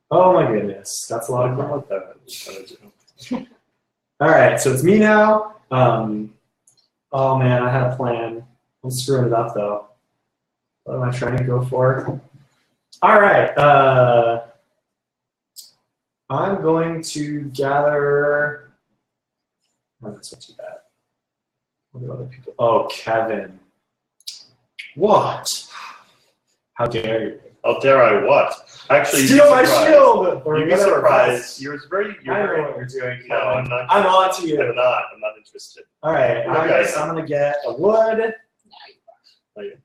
Oh my goodness, that's a lot of cloth though. All right, so it's me now. Oh man, I had a plan. I'm screwing it up though. What am I trying to go for? All right, I'm going to gather. Oh, that's not too bad. What do other people? Oh, Kevin. What? How dare you? How dare I what? Actually, Steal my shield! You'd be surprised. You're very. I know what you're doing, Kevin. No, I'm not. I'm on to you. I'm not. I'm not interested. All right, I guess I'm gonna get a wood. Oh, yeah.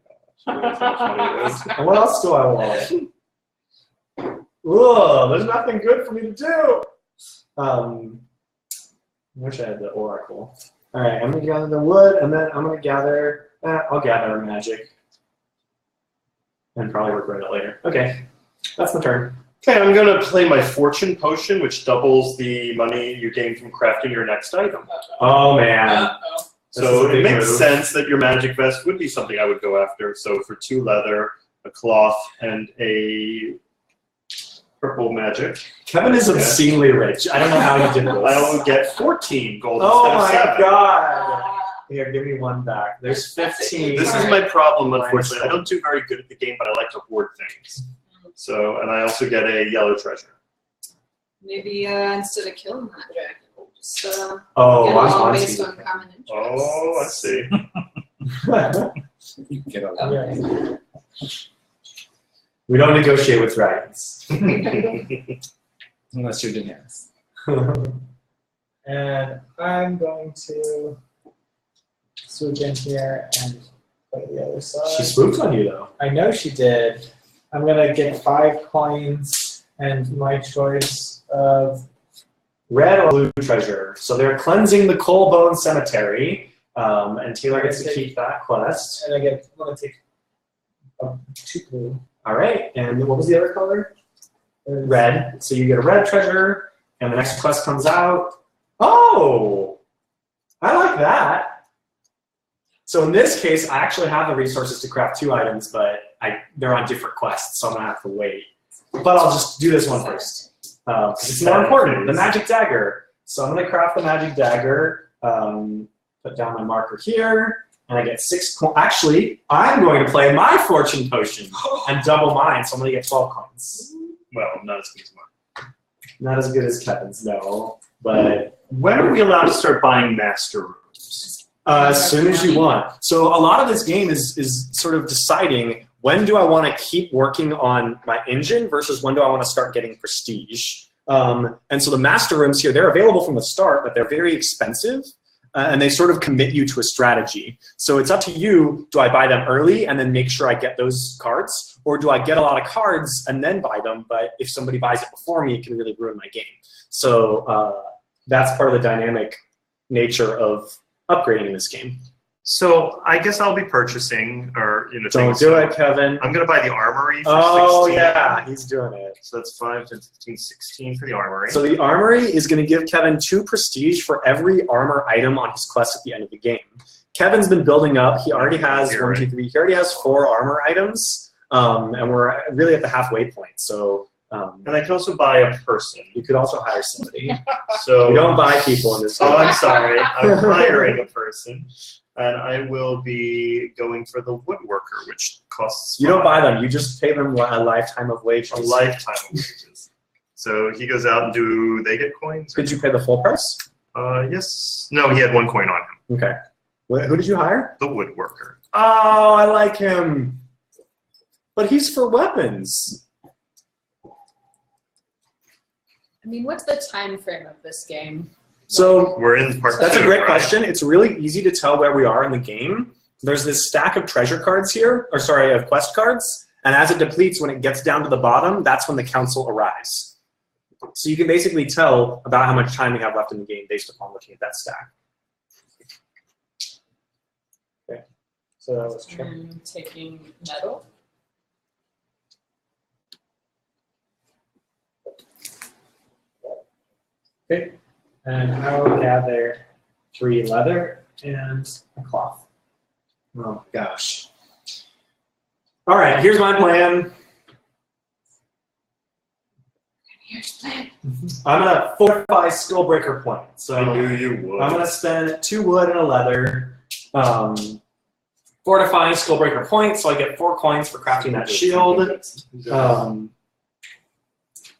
And what else do I want? Whoa, there's nothing good for me to do. I wish I had the oracle. All right, I'm gonna gather the wood, and then I'm gonna gather. I'll gather magic, and probably regret it later. Okay, that's my turn. Okay, I'm going to play my fortune potion, which doubles the money you gain from crafting your next item. Oh man. Uh-oh. So it makes move. sense that your magic vest would be something I would go after. So for 2 leather, a cloth, and a purple magic, Kevin is obscenely rich. I don't know how he did this. I will get 14 gold Oh instead of my 7. god. Here, give me one back. There's 15. This is my problem, unfortunately. I don't do very good at the game, but I like to hoard things. So, and I also get a yellow treasure. Maybe instead of killing that dragon, we'll just get Oh, I'm along on based to on common interests. Oh, I see. You can get a Okay. We don't negotiate with dragons. unless you're Daenerys. And I'm going to swoop in here and play the other side. She swooped on you though. I know she did. I'm going to get 5 coins and my choice of. Red or blue treasure. So they're cleansing the Coalbone Cemetery, and Taylor gets to keep that quest. And I'm going to take 2 blue. All right, and what was the other color? Red. So you get a red treasure, and the next quest comes out. Oh, I like that. So in this case, I actually have the resources to craft 2 items, but they're on different quests, so I'm gonna have to wait. But I'll just do this one first. It's more important, the magic dagger. So I'm gonna craft the magic dagger, put down my marker here, and I get 6 coins. Actually, I'm going to play my fortune potion and double mine, so I'm gonna get 12 coins. Well, not as good as mine. Not as good as Kevin's, no, but When are we allowed to start buying master rooms? as soon as you want. So a lot of this game is sort of deciding when do I want to keep working on my engine versus when do I want to start getting prestige. And so the master rooms here, they're available from the start, but they're very expensive. And they sort of commit you to a strategy. So it's up to you, do I buy them early and then make sure I get those cards? Or do I get a lot of cards and then buy them, but if somebody buys it before me, it can really ruin my game. So that's part of the dynamic nature of upgrading in this game. So I guess I'll be purchasing, or Don't things. do it, Kevin. I'm gonna buy the armory for Oh 16. yeah, he's doing it. So that's 5, 10, 15, 16 for the armory. So the armory is going to give Kevin 2 prestige for every armor item on his quest at the end of the game. Kevin's been building up. He already has Here, 1, right? 2, 3. He already has 4 armor items, and we're really at the halfway point. So And I can also buy a person. you could also hire somebody. So We don't buy people in this. Oh, game. I'm sorry. I'm hiring a person, and I will be going for the woodworker, which costs You don't buy them. You just pay them a lifetime of wages. a lifetime of wages. So he goes out and do they get coins? Did you pay the full price? Yes. No, he had 1 coin on him. Okay. Who did you hire? The woodworker. Oh, I like him. But he's for weapons. I mean, what's the time frame of this game? So We're in part that's a 2, great right? question. It's really easy to tell where we are in the game. There's this stack of treasure cards here, or sorry, of quest cards, and as it depletes, when it gets down to the bottom, that's when the council arrives. So you can basically tell about how much time we have left in the game based upon looking at that stack. Okay. So that was true. I'm taking metal. Okay. And I will gather 3 leather and a cloth. Oh gosh. All right, here's my plan. Here's the plan. I'm gonna fortify Skullbreaker Point. So I knew you would. I'm gonna spend 2 wood and a leather. Fortifying Skullbreaker Point, so I get 4 coins for crafting that shield.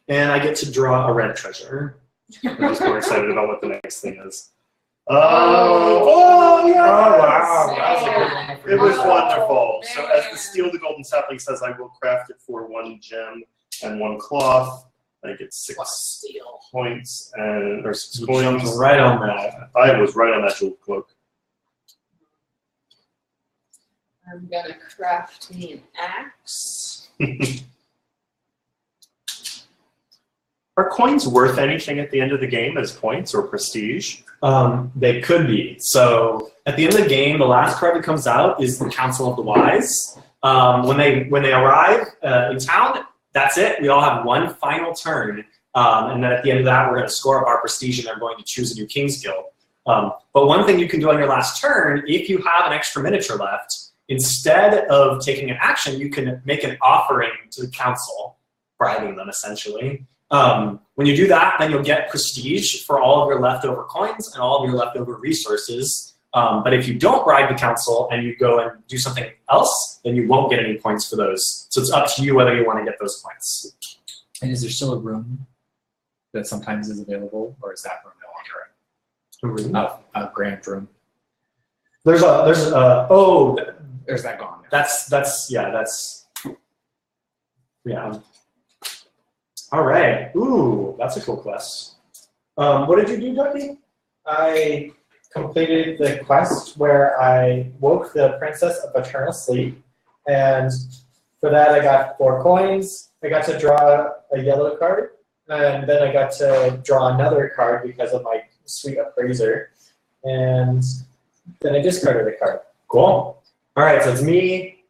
And I get to draw a red treasure. I'm just more excited about what the next thing is. Oh, yeah! Oh, wow. That was a good one. It was Oh, wonderful. So as the man. Steel the Golden Sapling says, I will craft it for 1 gem and 1 cloth. I get 6 Steel. points and or 6 You coins. jumped right on that. I was right on that jewel cloak. I'm gonna craft me an axe. Are coins worth anything at the end of the game as points or prestige? They could be. So at the end of the game, the last card that comes out is the Council of the Wise. When they arrive in town, that's it. We all have 1 final turn, and then at the end of that, we're going to score up our prestige, and they're going to choose a new King's Guild. But one thing you can do on your last turn, if you have an extra miniature left, instead of taking an action, you can make an offering to the council, bribing them essentially. When you do that, then you'll get prestige for all of your leftover coins and all of your leftover resources. But if you don't bribe the council and you go and do something else, then you won't get any points for those. So it's up to you whether you want to get those points. And is there still a room that sometimes is available, or is that room no longer a grand room? There's oh, Or is that gone now? that's All right. Ooh, that's a cool quest. What did you do, Ducky? I completed the quest where I woke the Princess of Eternal Sleep, and for that I got 4 coins. I got to draw a yellow card, and then I got to draw another card because of my sweet appraiser, and then I discarded a card. Cool. All right, so it's me.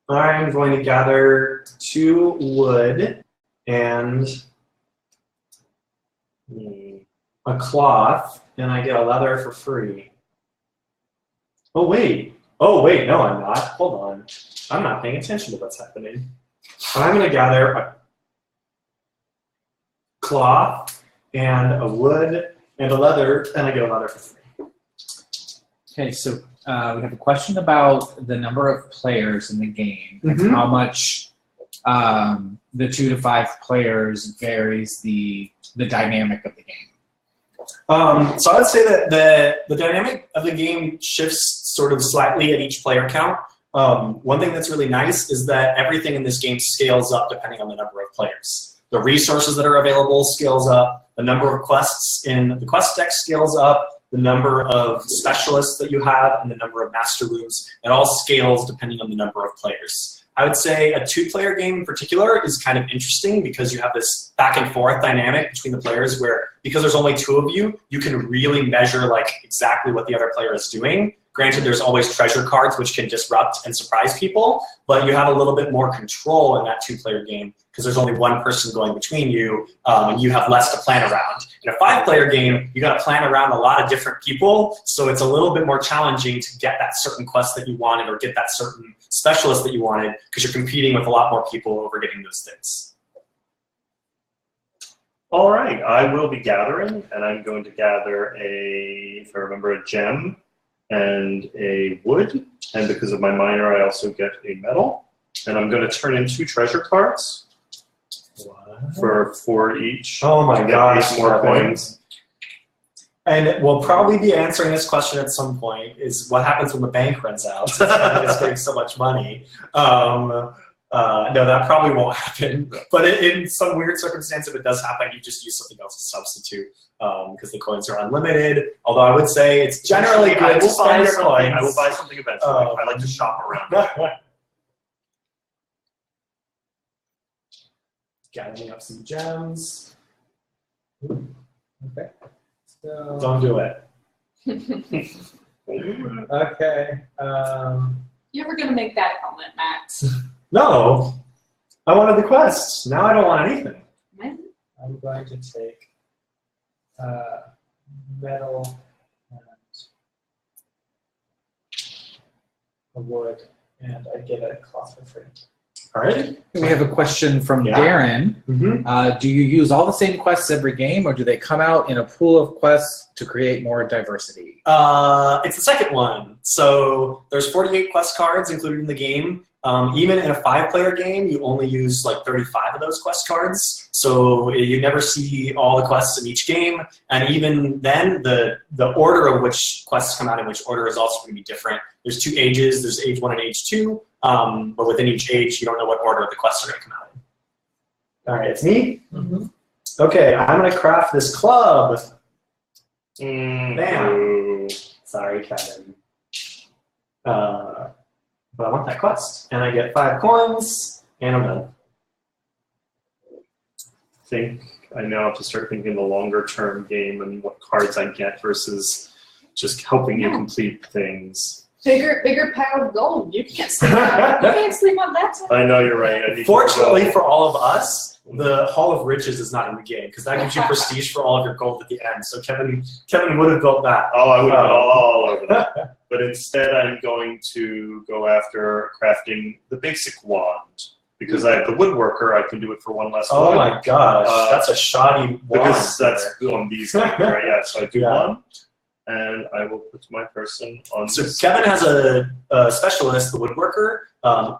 I'm going to gather 2 wood and a cloth, and I get a leather for free. Oh, wait. Oh, wait, no, I'm not. Hold on. I'm not paying attention to what's happening. I'm going to gather a cloth and a wood and a leather, and I get a leather for free. Okay, so we have a question about the number of players in the game and Mhm. how much the 2 to 5 players varies the dynamic of the game. So I would say that the dynamic of the game shifts sort of slightly at each player count. One thing that's really nice is that everything in this game scales up depending on the number of players. The resources that are available scales up, the number of quests in the quest deck scales up, the number of specialists that you have, and the number of master rooms. It all scales depending on the number of players. I would say a 2-player game in particular is kind of interesting because you have this back and forth dynamic between the players where, because there's only 2 of you, you can really measure like exactly what the other player is doing. Granted, there's always treasure cards, which can disrupt and surprise people, but you have a little bit more control in that 2-player game because there's only one person going between you, and you have less to plan around. In a 5-player game, you got to plan around a lot of different people, so it's a little bit more challenging to get that certain quest that you wanted or get that certain specialist that you wanted because you're competing with a lot more people over getting those things. All right, I will be gathering, and I'm going to gather if I remember, a gem and a wood, and because of my miner, I also get a metal. And I'm going to turn in 2 treasure cards for 4 each. Oh my to get gosh, 8 more Kevin. coins. And we'll probably be answering this question at some point, is what happens when the bank runs out since it's getting so much money. No, that probably won't happen. But in some weird circumstance, if it does happen, you just use something else to substitute because the coins are unlimited. Although I would say it's generally I good to will buy spend your something. coins. I will buy something eventually. I like to shop around. Gathering up some gems. Okay. So, Don't do it. okay. You ever gonna make that comment, Max? No, I wanted the quest. Now I don't want anything. I'm going to take metal and a wood, and I get a cloth for free. All right. We have a question from Yeah. Darren. Mm-hmm. Do you use all the same quests every game, or do they come out in a pool of quests to create more diversity? It's the second one. So there's 48 quest cards included in the game. Even in a 5-player game, you only use like 35 of those quest cards. So you never see all the quests in each game. And even then, the order of which quests come out in which order is also going to be different. There's 2 ages. There's age 1 and age 2. But within each age, you don't know what order the quests are going to come out in. All right, it's me. Mm-hmm. Okay, I'm going to craft this club. Bam. Bam. Sorry, Kevin. But I want that quest. And I get 5 coins, and I'm done. I think I now have to start thinking the longer term game and what cards I get versus just helping you complete things. Bigger pile of gold. You can't sleep on. You can't sleep on that. I know you're right. I need Fortunately to for all of us, the Hall of Riches is not in the game because that gives you prestige for all of your gold at the end. So Kevin would have built that. Oh, I would have been all over that. But instead, I'm going to go after crafting the basic wand. Because I have the woodworker, I can do it for 1 less Oh wood. my gosh, that's a shoddy wand. Because that's there. on these things, right? Yeah, so I do Yeah. 1. And I will put my person on So this. Kevin has a specialist, the woodworker.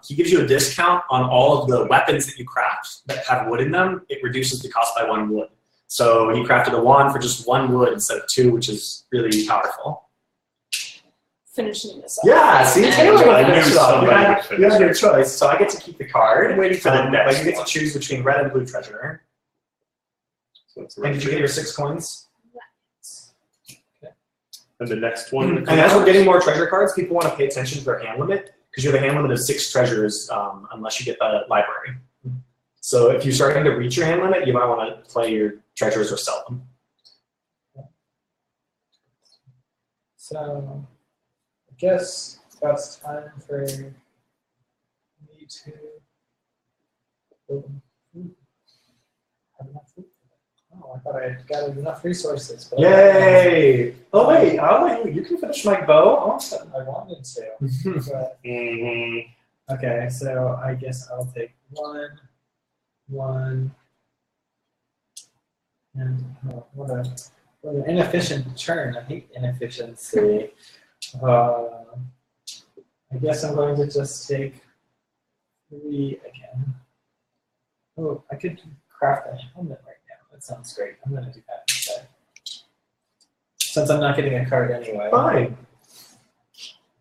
He gives you a discount on all of the weapons that you craft that have wood in them. It reduces the cost by 1 wood. So he crafted a wand for just 1 wood instead of 2, which is really powerful. Finishing this off. Yeah, see, And- Taylor will I knew finish it off. somebody would You finish have your it. choice. So I get to keep the card. I'm waiting for the next But you get one. to choose between red and blue treasure. So it's And did you get your 6 coins? And the next one. And as we're getting more treasure cards, people want to pay attention to their hand limit because you have a hand limit of 6 treasures unless you get the library. So if you're starting to reach your hand limit, you might want to play your treasures or sell them. So, I guess that's time for me to have enough food. Oh, I thought I had gathered enough resources. But Yay! Oh wait, I'll let you. You can finish my bow. Awesome. I wanted to. But, okay, so I guess I'll take 1, and what an inefficient turn. I hate inefficiency. I guess I'm going to just take 3 again. Oh, I could craft a helmet right now. That sounds great. I'm going to do that instead. Since I'm not getting a card anyway. Fine.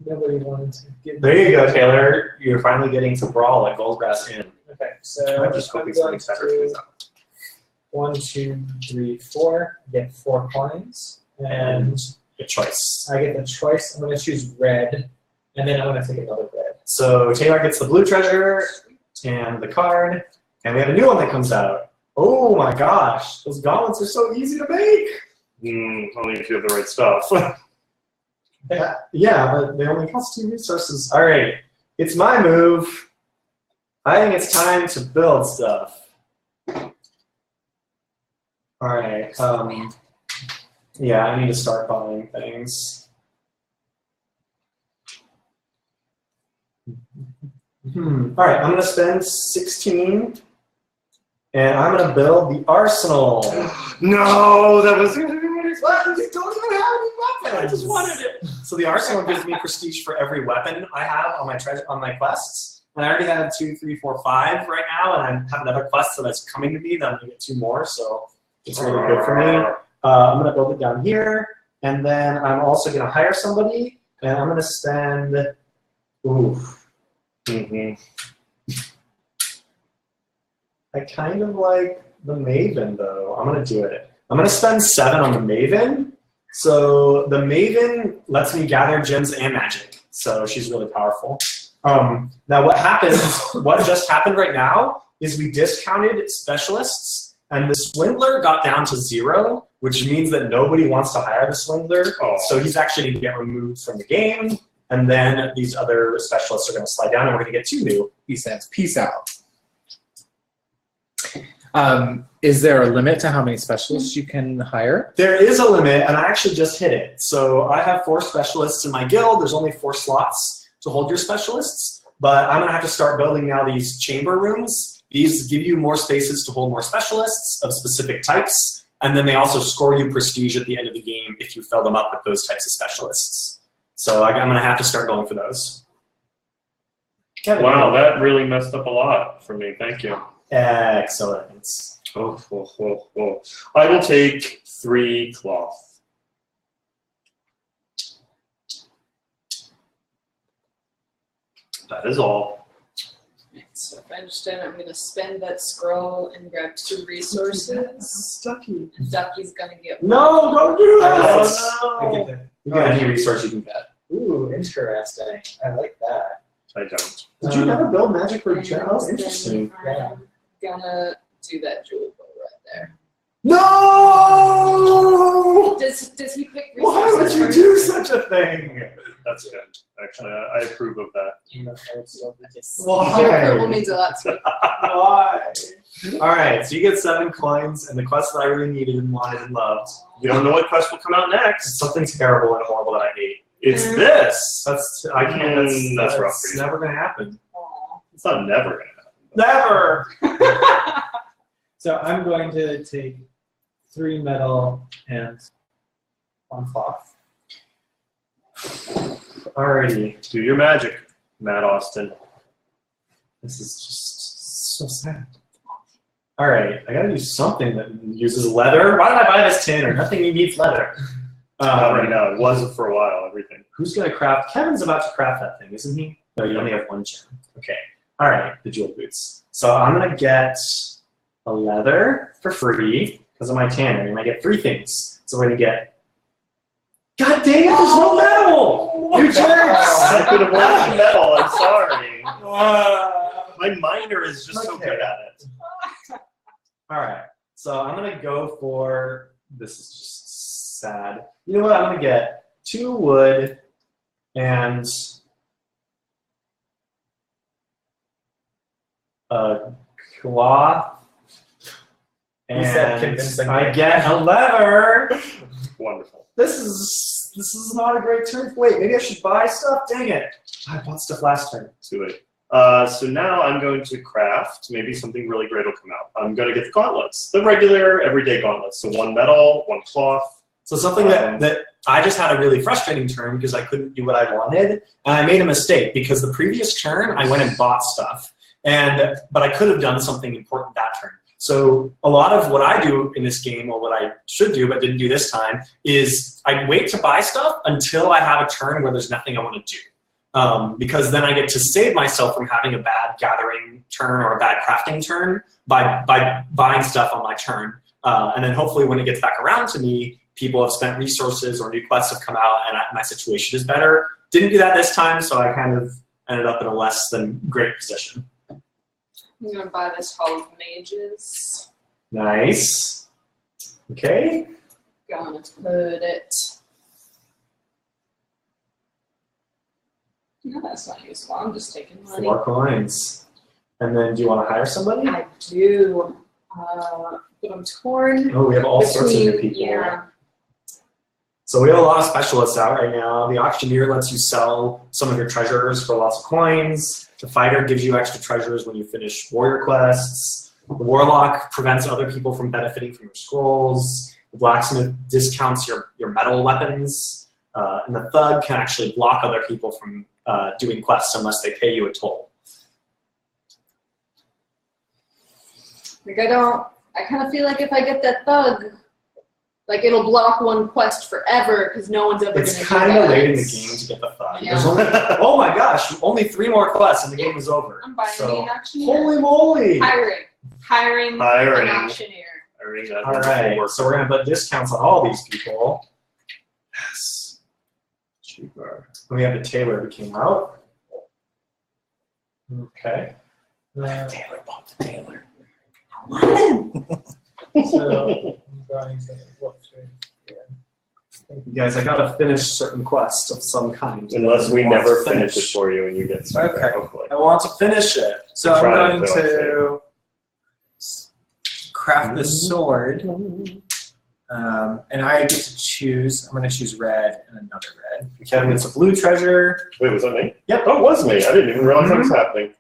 Nobody wanted to give There you go, Taylor. You're finally getting to brawl at Goldgrass Inn. Okay, so I'm just hoping going something better comes to out. 1, 2, 3, 4. Get 4 coins, and Good choice. I get the choice. I'm going to choose red, and then I'm going to take another red. So Taylor gets the blue treasure and the card, and we have a new one that comes out. Oh my gosh, those gauntlets are so easy to make. Only if you have the right stuff. Yeah, but they only cost 2 resources. All right, it's my move. I think it's time to build stuff. All right. Yeah, I need to start buying things. All right, I'm gonna spend 16, and I'm gonna build the arsenal. No, that was. What? You don't even have any weapons. I just wanted it. So the arsenal gives me prestige for every weapon I have on my quests. And I already have 2, 3, 4, 5 right now, and I have another quest that's coming to me that I'm gonna get 2 more. So it's really good for me. I'm gonna build it down here, and then I'm also gonna hire somebody, and I'm gonna spend. Ooh. I kind of like the Maven though. I'm gonna do it. I'm gonna spend 7 on the Maven. So the Maven lets me gather gems and magic. So she's really powerful. Now what just happened right now is we discounted specialists and the swindler got down to 0, which means that nobody wants to hire the swindler. So he's actually going to get removed from the game. And then these other specialists are going to slide down and we're going to get 2 new. He says, peace out. Is there a limit to how many specialists you can hire? There is a limit, and I actually just hit it. So I have 4 specialists in my guild. There's only 4 slots to hold your specialists, but I'm going to have to start building now these chamber rooms. These give you more spaces to hold more specialists of specific types, and then they also score you prestige at the end of the game if you fill them up with those types of specialists. So I'm going to have to start going for those. Kevin, wow, that really messed up a lot for me. Thank you. Excellent. Oh. I will take 3 cloth. That is all. So if I understand, I'm going to spend that scroll and grab 2 resources. Ducky. And Ducky's going to get No, don't do that! I get You get any resource you can get. Ooh, interesting. I like that. I don't. Did you never build magic for and general? then Interesting. I'm going to do that jewel bow right there. No! Does he pick resources? Why would you first? do such a thing? That's good. Actually, I approve of that. Why? Your approval means a lot to me. Why? All right, so you get 7 coins, and the quest that I really needed and wanted and loved. You don't know what quest will come out next. It's something terrible and horrible that I hate. It's this. I can't. That's rough It's for you. never gonna happen. Aw. It's not never gonna happen. Never. So I'm going to take 3 metal and 1 cloth. Alrighty. Do your magic, Matt Austin. This is just so sad. All right, I gotta do something that uses leather. Why did I buy this tin? Or nothing needs leather. Not right now. It wasn't for a while. Everything. Who's gonna craft? Kevin's about to craft that thing, isn't he? No, you only have 1 gem. Okay. All right, the jewel boots. So I'm gonna get a leather for free because of my tanner, and I get 3 things. So we're gonna get. God dang it! There's no metal. You jerks! I could have wanted metal. I'm sorry. My miner is just so good at it. All right, so I'm gonna go for. This is just sad. You know what? I'm gonna get 2 wood and a cloth, and I get a leather. Wonderful. This is not a great turn. Wait, maybe I should buy stuff. Dang it! I bought stuff last turn. Too late. So now I'm going to craft. Maybe something really great will come out. I'm going to get the gauntlets, the regular, everyday gauntlets. So 1 metal, 1 cloth. So something that I just had a really frustrating turn because I couldn't do what I wanted, and I made a mistake because the previous turn I went and bought stuff, but I could have done something important that turn. So a lot of what I do in this game, or what I should do but didn't do this time, is I wait to buy stuff until I have a turn where there's nothing I want to do. Because then I get to save myself from having a bad gathering turn or a bad crafting turn by buying stuff on my turn. And then hopefully when it gets back around to me, people have spent resources or new quests have come out and my situation is better. Didn't do that this time, so I kind of ended up in a less than great position. I'm going to buy this Hall of Mages. Nice. Okay. Going to put it No, that's not useful. I'm just taking money. 4 coins. And then do you want to hire somebody? I do. But I'm torn. Oh, we have all sorts of new between- people. Yeah. So we have a lot of specialists out right now. The auctioneer lets you sell some of your treasures for lots of coins. The fighter gives you extra treasures when you finish warrior quests. The warlock prevents other people from benefiting from your scrolls. The blacksmith discounts your metal weapons. And the thug can actually block other people from doing quests unless they pay you a toll. Like I kind of feel like if I get that thug, like it'll block one quest forever because no one's ever going to do that. It's kind of late in the game to get the thug. Yeah. There's only, oh my gosh, only 3 more quests and the game is over. I'm buying So, an auctioneer. holy moly! Hiring an auctioneer. All right, so we're going to put discounts on all these people. Yes. Cheaper. And we have the tailor who came out. Okay. Taylor bought the tailor. So I'm going to look through here. You guys, I gotta finish certain quests of some kind. Unless we I want never to finish it for you and you get stuck there, Okay. hopefully. I want to finish it. So I'm Try it, going though, to craft the sword. And I get to choose. I'm going to choose red and another red. Kevin gets a blue treasure. Wait, was that me? Yep. Oh, it was me. I didn't even realize that was happening.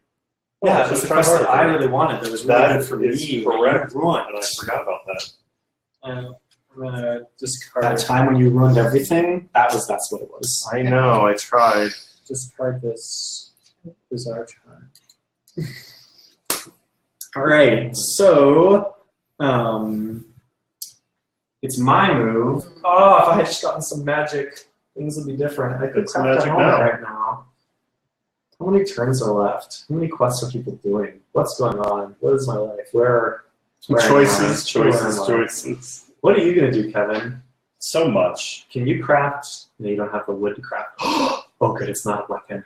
Yeah, Oh, it was so the try quest that harder. I really wanted. That was really That good for is me. correct. You ruined. And I forgot about that. I'm going to discard, That time when you ruined everything, that's what it was. I know, I tried. discard this bizarre charm. All right, so it's my move. Oh, if I had just gotten some magic, things would be different. I could Get some craft a magic helmet now. right now. How many turns are left? How many quests are people doing? What's going on? What is my life? Where am I? Choices, Where am choices, I? choices. What are you gonna do, Kevin? So much. Can you craft? No, you don't have the wood to craft. Oh, good, it's not a weapon.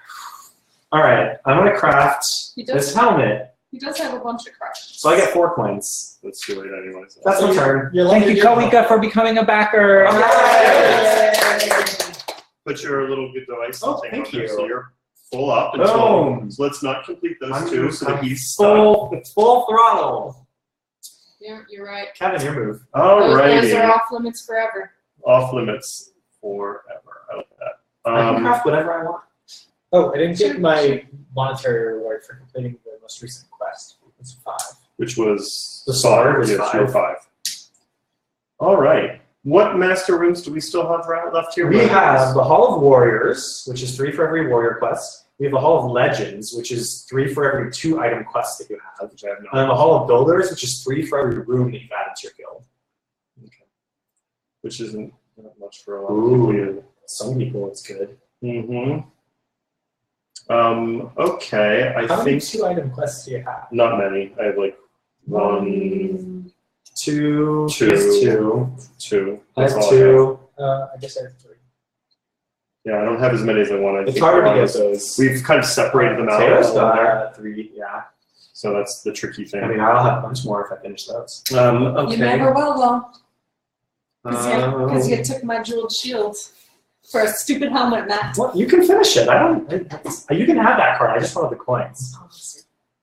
All right, I'm gonna craft He this does. helmet. He does have a bunch of crafts. So I get 4 coins. That's too late anyway. So. That's my turn. Thank you, Kawika, for becoming a backer. Put your little good device Oh, thing thank on there, you. so you're full up. Boom. Until, so let's not complete those I'm two so that he's stuck. full throttle. Yeah, you're right. Kevin, your move. Those are Alrighty. off limits forever. Off limits forever. I like that. I can craft whatever I want. Oh, I didn't get my monetary reward for completing the most recent quest. It's 5. Which was The sword was yes, 5. you're 5. All right. What master rooms do we still have left here? We have the Hall of Warriors, which is 3 for every warrior quest. We have the Hall of Legends, which is 3 for every 2 item quest that you have. Which I have And not. then the Hall of Builders, which is 3 for every room that you've added to your guild. Okay. Which isn't not much for a lot of people. Ooh, some people it's good. Mm-hmm. Okay, I How many think 2-item quests do you have? not many. I have like 1, 2. Two. There's 2. 2. I That's have all 2. I guess I have 3. Yeah, I don't have as many as I want. I It's think hard to we're get on- those. We've kind of separated them out. Taylor's a little there, got 3, yeah. so that's the tricky thing. I mean, I'll have a bunch more if I finish those. Okay. You never will, though. Because you Um, took my jeweled shield for a stupid helmet, Matt. well, you can finish it. You can have that card. I just wanted the coins.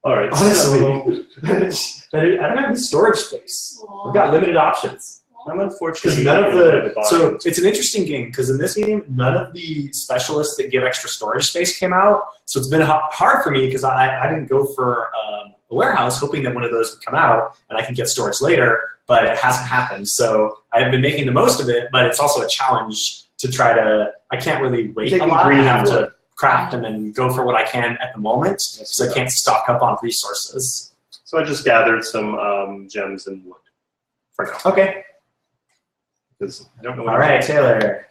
All right. Honestly, I don't have any storage space. We've got limited options. I'm unfortunate. Because none of the so it's an interesting game because in this game none of the specialists that give extra storage space came out. So it's been hard for me because I didn't go for a warehouse hoping that one of those would come out and I can get storage later, but it hasn't happened. So I've been making the most of it, but it's also a challenge to try to. I can't really wait a lot. I have to craft them and go for what I can at the moment, so I can't stock up on resources. So I just gathered some gems and wood for now Okay. because I don't know. All right, Taylor.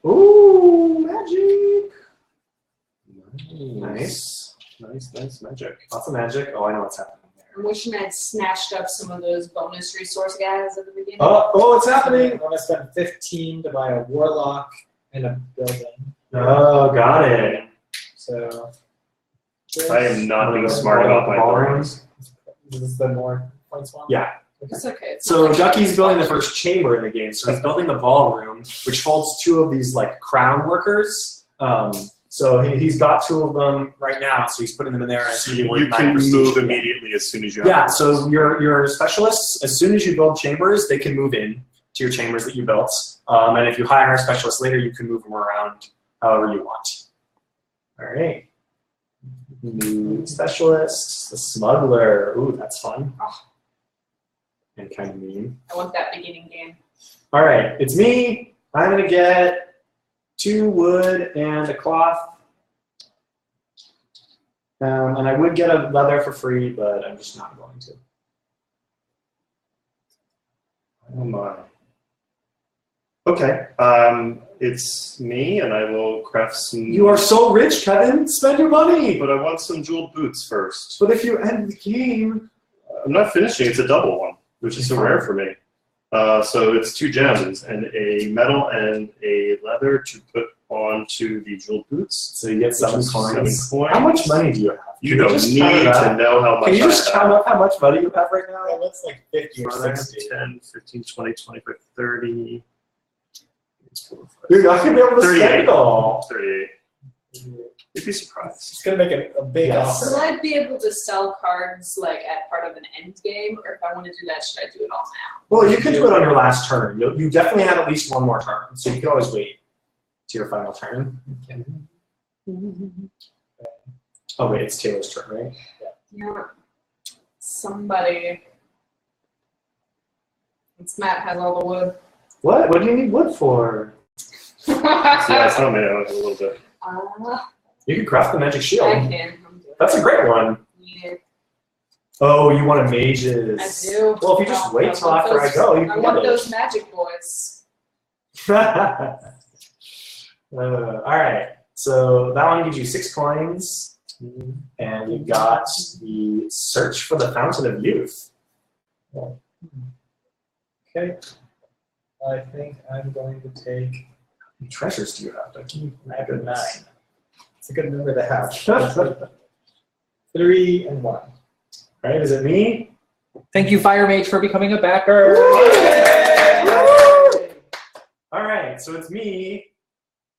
Ooh, magic. Nice. Nice magic. Lots of magic. Oh, I know what's happening there. I'm wishing I'd snatched up some of those bonus resource guys at the beginning. Oh, it's I'm happening. going to spend 15 to buy a warlock and a building. Oh, got it. So I am not being Wanna go smart about my ballroom? ballrooms. This is the more points one? Yeah. It's okay. It's So not like Ducky's building the first chamber in the game. So he's building the ballroom, which holds 2 of these like crown workers. So he's got 2 of them right now. So he's putting them in there. And So you can move immediately as soon as you have Yeah. them. So your specialists, as soon as you build chambers, they can move in to your chambers that you built. And if you hire a specialist later, you can move them around however you want. All right. New specialist, the smuggler. Ooh, that's fun. Oh. And kind of mean. I want that beginning game. All right, it's me. I'm gonna get 2 wood and a cloth. And I would get a leather for free, but I'm just not going to. Oh my. Okay, it's me, and I will craft some. You are so rich, Kevin. Spend your money. But I want some jeweled boots first. But if you end the game, I'm not finishing. It's a double one, which is so rare for me. So it's 2 gems and a metal and a leather to put onto the jeweled boots. so you get 7 Which is coins. 7 coins. How much money do you have? You Can don't just need count it to up? know how much Can you I just have. count up how much money you have right now? It looks like 50 or 60. 10, 15, 20, 25, 30. You're not gonna be able to spend 38. it all. 38. You'd be surprised. It's going to make a big Yes. Will offer. I be able to sell cards like at part of an end game, or if I want to do that, should I do it all now? Well, you can do it on your last turn. You definitely have at least 1 more turn, so you can always wait to your final turn. Oh wait, it's Taylor's turn, right? Yeah. Somebody. It's Matt has all the wood. What? What do you need wood for? Yeah, it's not made out a little bit. You can craft the magic I shield. can. I'm doing That's a great one. it. Oh, you want a mage's? I do. Well, if you just wait till want after I those- go, you I can want get it. those magic boys. All right. So that one gives you 6 coins, and you got the search for the fountain of youth. Okay. I think I'm going to take How many treasures do you have, Ducky? I have a 9. It's a good number to have. 3 and 1. Right? Is it me? Thank you, Fire Mage, for becoming a backer. All right. So it's me.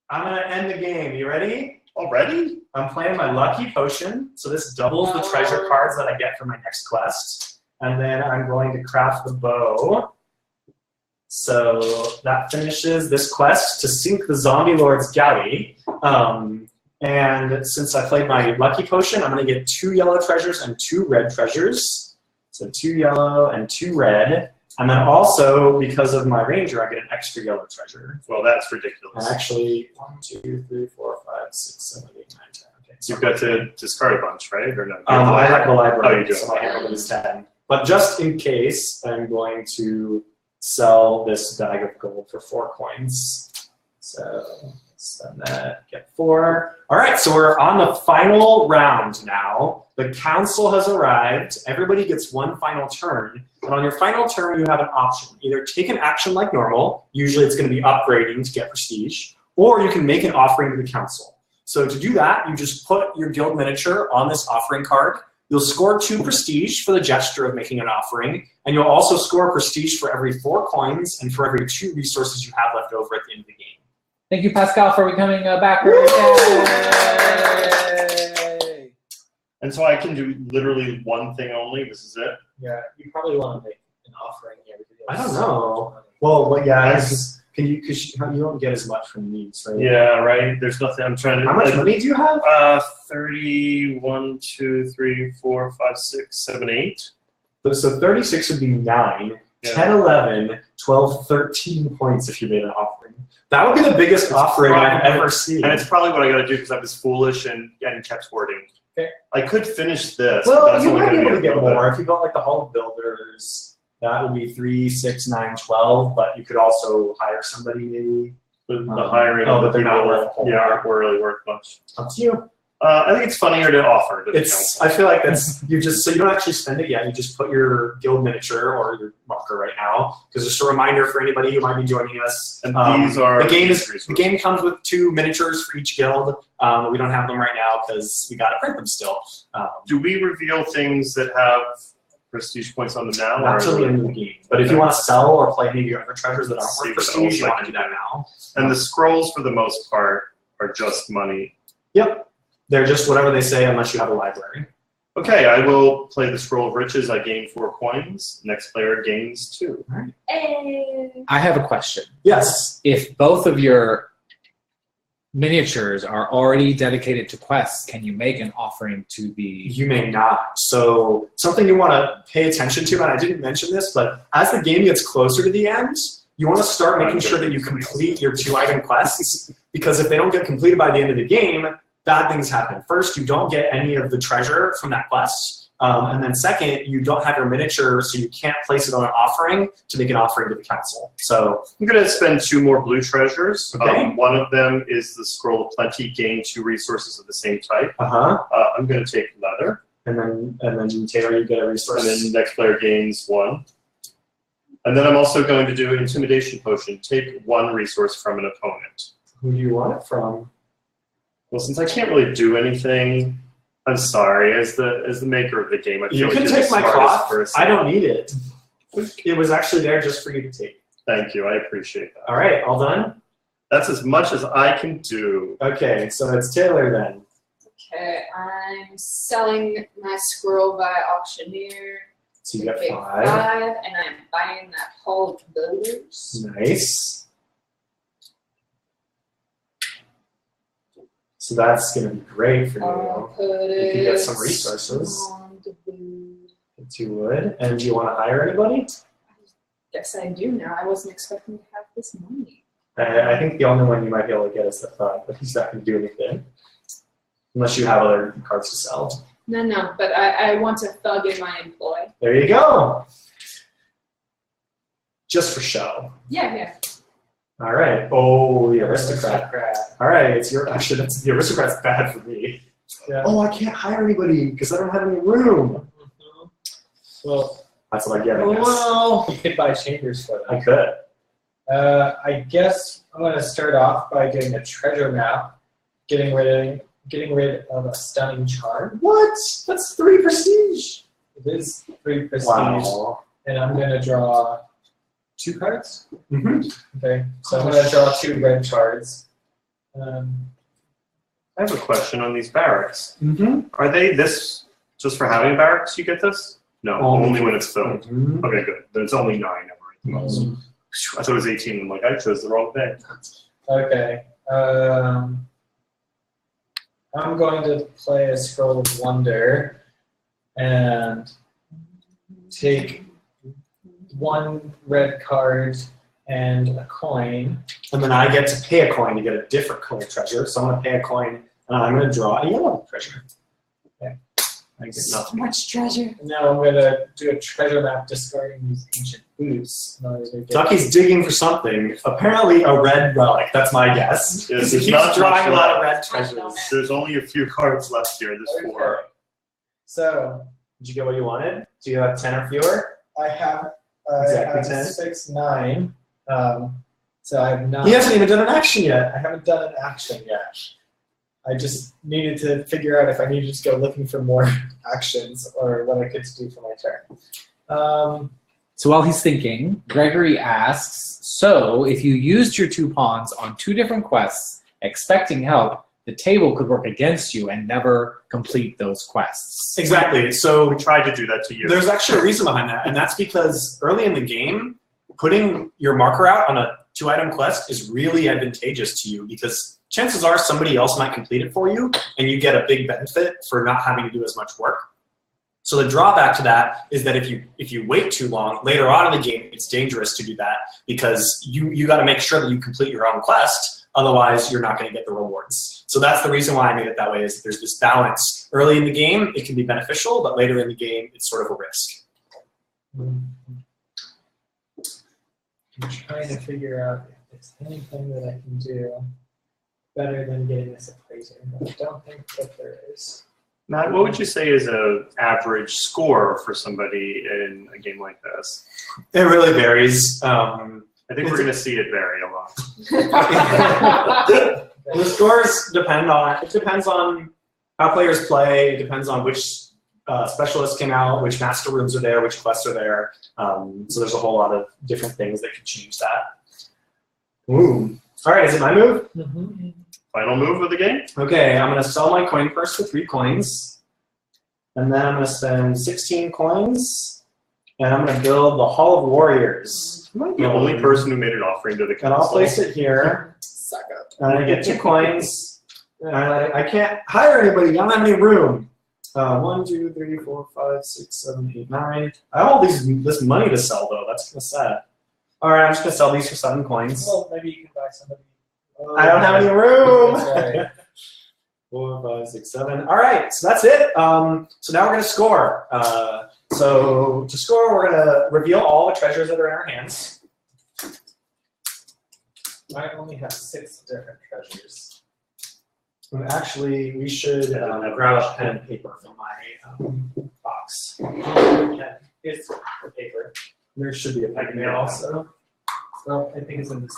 I'm gonna end the game. You ready? Already? I'm playing my lucky potion, so this doubles the treasure cards that I get for my next quest. And then I'm going to craft the bow. So that finishes this quest to sink the zombie lord's galley. And since I played my lucky potion, I'm going to get 2 yellow treasures and 2 red treasures. So 2 yellow and 2 red. And then also, because of my ranger, I get an extra yellow treasure. Well, that's And ridiculous. actually, 1, 2, 3, 4, 5, 6, 7, 8, 9, 10. Okay, so You've got to discard a bunch, right? Or no? I have the library, Oh, you do. so my hand is 10. But just in case, I'm going to sell this bag of gold for 4 coins. So spend that, get 4. All right, so we're on the final round now. The council has arrived. Everybody gets 1 final turn. And on your final turn, you have an option. Either take an action like normal. Usually it's going to be upgrading to get prestige. Or you can make an offering to the council. So to do that, you just put your guild miniature on this offering card. You'll score 2 prestige for the gesture of making an offering, and you'll also score prestige for every 4 coins and for every 2 resources you have left over at the end of the game. Thank you, Pascal, for becoming a backer. Yay! And so I can do literally one thing only. This is it. Yeah, you probably want to make an offering here. Because you I have don't so know. much money. Well, yeah, Nice. because you don't get as much from these, right? Yeah, right. There's nothing. I'm trying to. How much like, money do you have? 30, 1, 2, 3, 4, 5, 6, 7, 8. So 36 would be 9, Yeah. 10, 11, 12, 13 points if you made an offering. That would be the biggest offering I've ever seen. And it's probably what I got to do because I was foolish and kept hoarding. Okay. I could finish this. but Well, that's you only might be gonna able to a get little bit. more. If you got like the Hall of Builders, that would be 3, 6, 9, 12, but you could also hire somebody maybe. The hiring Oh, of the but they're not people, worth a whole lot. aren't really worth much. Up to you. I think it's funnier to offer to the It's. I feel like that's you just so you don't actually spend it yet. You just put your guild miniature or your marker right now because just a reminder for anybody who might be joining us. And these are the game is resources. the game comes with 2 miniatures for each guild. We don't have them right now because we got to print them still. Do we reveal things that have prestige points on them now? Not till the end of the game. But if you want to sell or play any of your other treasures that aren't See worth what prestige, else you I want to can do that do. now. And the scrolls, for the most part, are just money. Yep. They're just whatever they say unless you have a library. Okay, I will play the Scroll of Riches. I gain 4 coins. Next player gains 2. Hey. I have a question. Yes. If both of your miniatures are already dedicated to quests, can you make an offering to the... You may not. So something you want to pay attention to, and I didn't mention this, but as the game gets closer to the end, you want to start making sure that you complete your 2-item quests, because if they don't get completed by the end of the game, bad things happen. First, you don't get any of the treasure from that quest. And then second, you don't have your miniature, so you can't place it on an offering to make an offering to the council. So I'm going to spend 2 more blue treasures. Okay. One of them is the Scroll of Plenty, gain 2 resources of the same type. I'm going to take leather. And then Taylor, you get a resource. And then the next player gains 1. And then I'm also going to do an Intimidation Potion. Take 1 resource from an opponent. Who do you want it from? Well, since I can't really do anything, I'm sorry. As the maker of the game, I feel You like can you're take the my smartest cloth. person. I don't need it. It was actually there just for you to take. Thank you. I appreciate that. All right, all done? That's as much as I can do. Okay, so it's Taylor then. Okay, I'm selling my scroll by auctioneer. So you got Big 5. 5, and I'm buying that Hall of Builders. Nice. So that's going to be great for I'll you. put You it can get some resources. on the board. If you would. And do you want to hire anybody? Yes, I do now. I wasn't expecting to have this money. I think the only one you might be able to get is the thug, but he's not going to do anything. Unless you have other cards to sell. No, but I want a thug in my employ. There you go. Just for show. Yeah. All right. Oh, the aristocrat. All right, it's your. Actually, that's the aristocrat's bad for me. Yeah. Oh, I can't hire anybody because I don't have any room. Well, That's what I get. I guess. well, you could buy chambers for I them. could. I guess I'm going to start off by doing a treasure map, getting rid of a stunning charm. What? That's 3 prestige. It is 3 prestige, Wow. and I'm going to draw 2 cards. Mm-hmm. Okay, so I'm going to draw 2 red cards. I have a question on these barracks. Mm-hmm. Are they this just for having barracks? You get this? No, only when it's filled. Mm-hmm. Okay, good. Then it's only 9 every month. I thought it was 18. I'm like, I chose the wrong thing. Okay. I'm going to play a Scroll of Wonder and take 1 red card and a coin. And then I get to pay a coin to get a different color treasure. So I'm going to pay a coin, and I'm going to draw a yellow treasure. Okay. I get So nothing. much treasure. And now I'm going to do a treasure map discarding these ancient boots. In order to get Ducky's digging for something. Apparently a red relic. That's my guess. Yes, He there's keeps not drawing a much lot of left. red treasures. There's only a few cards left here. There's 4. Okay. So Did you get what you wanted? Do you have 10 or fewer? I have, Exactly 10. 6, 9. So I have 9. He hasn't even done an action yet. I haven't done an action yet. I just needed to figure out if I needed to go looking for more actions or what I could do for my turn. So while he's thinking, Gregory asks, so if you used your 2 pawns on 2 different quests, expecting help, the table could work against you and never complete those quests. Exactly. So We tried to do that to you. there's actually a reason behind that, and that's because early in the game, putting your marker out on a 2-item quest is really advantageous to you because chances are somebody else might complete it for you, and you get a big benefit for not having to do as much work. So the drawback to that is that if you wait too long, later on in the game, it's dangerous to do that because you got to make sure that you complete your own quest. Otherwise, you're not going to get the rewards. So that's the reason why I made it that way. Is that there's this balance. Early in the game, it can be beneficial, but later in the game, it's sort of a risk. I'm trying to figure out if there's anything that I can do better than getting this appraiser, but I don't think that there is. Matt, what would you say is an average score for somebody in a game like this? It really varies. I think we're going to see it vary a lot. The scores depends on how players play. It depends on which specialists came out, which master rooms are there, which quests are there. So there's a whole lot of different things that could change that. Ooh. All right, is it my move? Mm-hmm. Final move of the game? Okay, I'm going to sell my coin purse for 3 coins. And then I'm going to spend 16 coins. And I'm going to build the Hall of Warriors. The only person who made an offering to the And I'll council. place it here. Suck up. And I get 2 coins. And I can't hire anybody. I don't have any room. 1, 2, 3, 4, 5, 6, 7, 8, 9. I have all this money to sell, though. That's kind of sad. All right, I'm just going to sell these for 7 coins. Well, maybe you can buy somebody. I don't have any room. That's right. 4, 5, 6, 7. All right, so that's it. So now we're going to score. So to score, we're going to reveal all the treasures that are in our hands. I only have 6 different treasures. And actually, we should grab a pen and paper from my box. Here's the paper. There should be a pen there also. So I think it's in this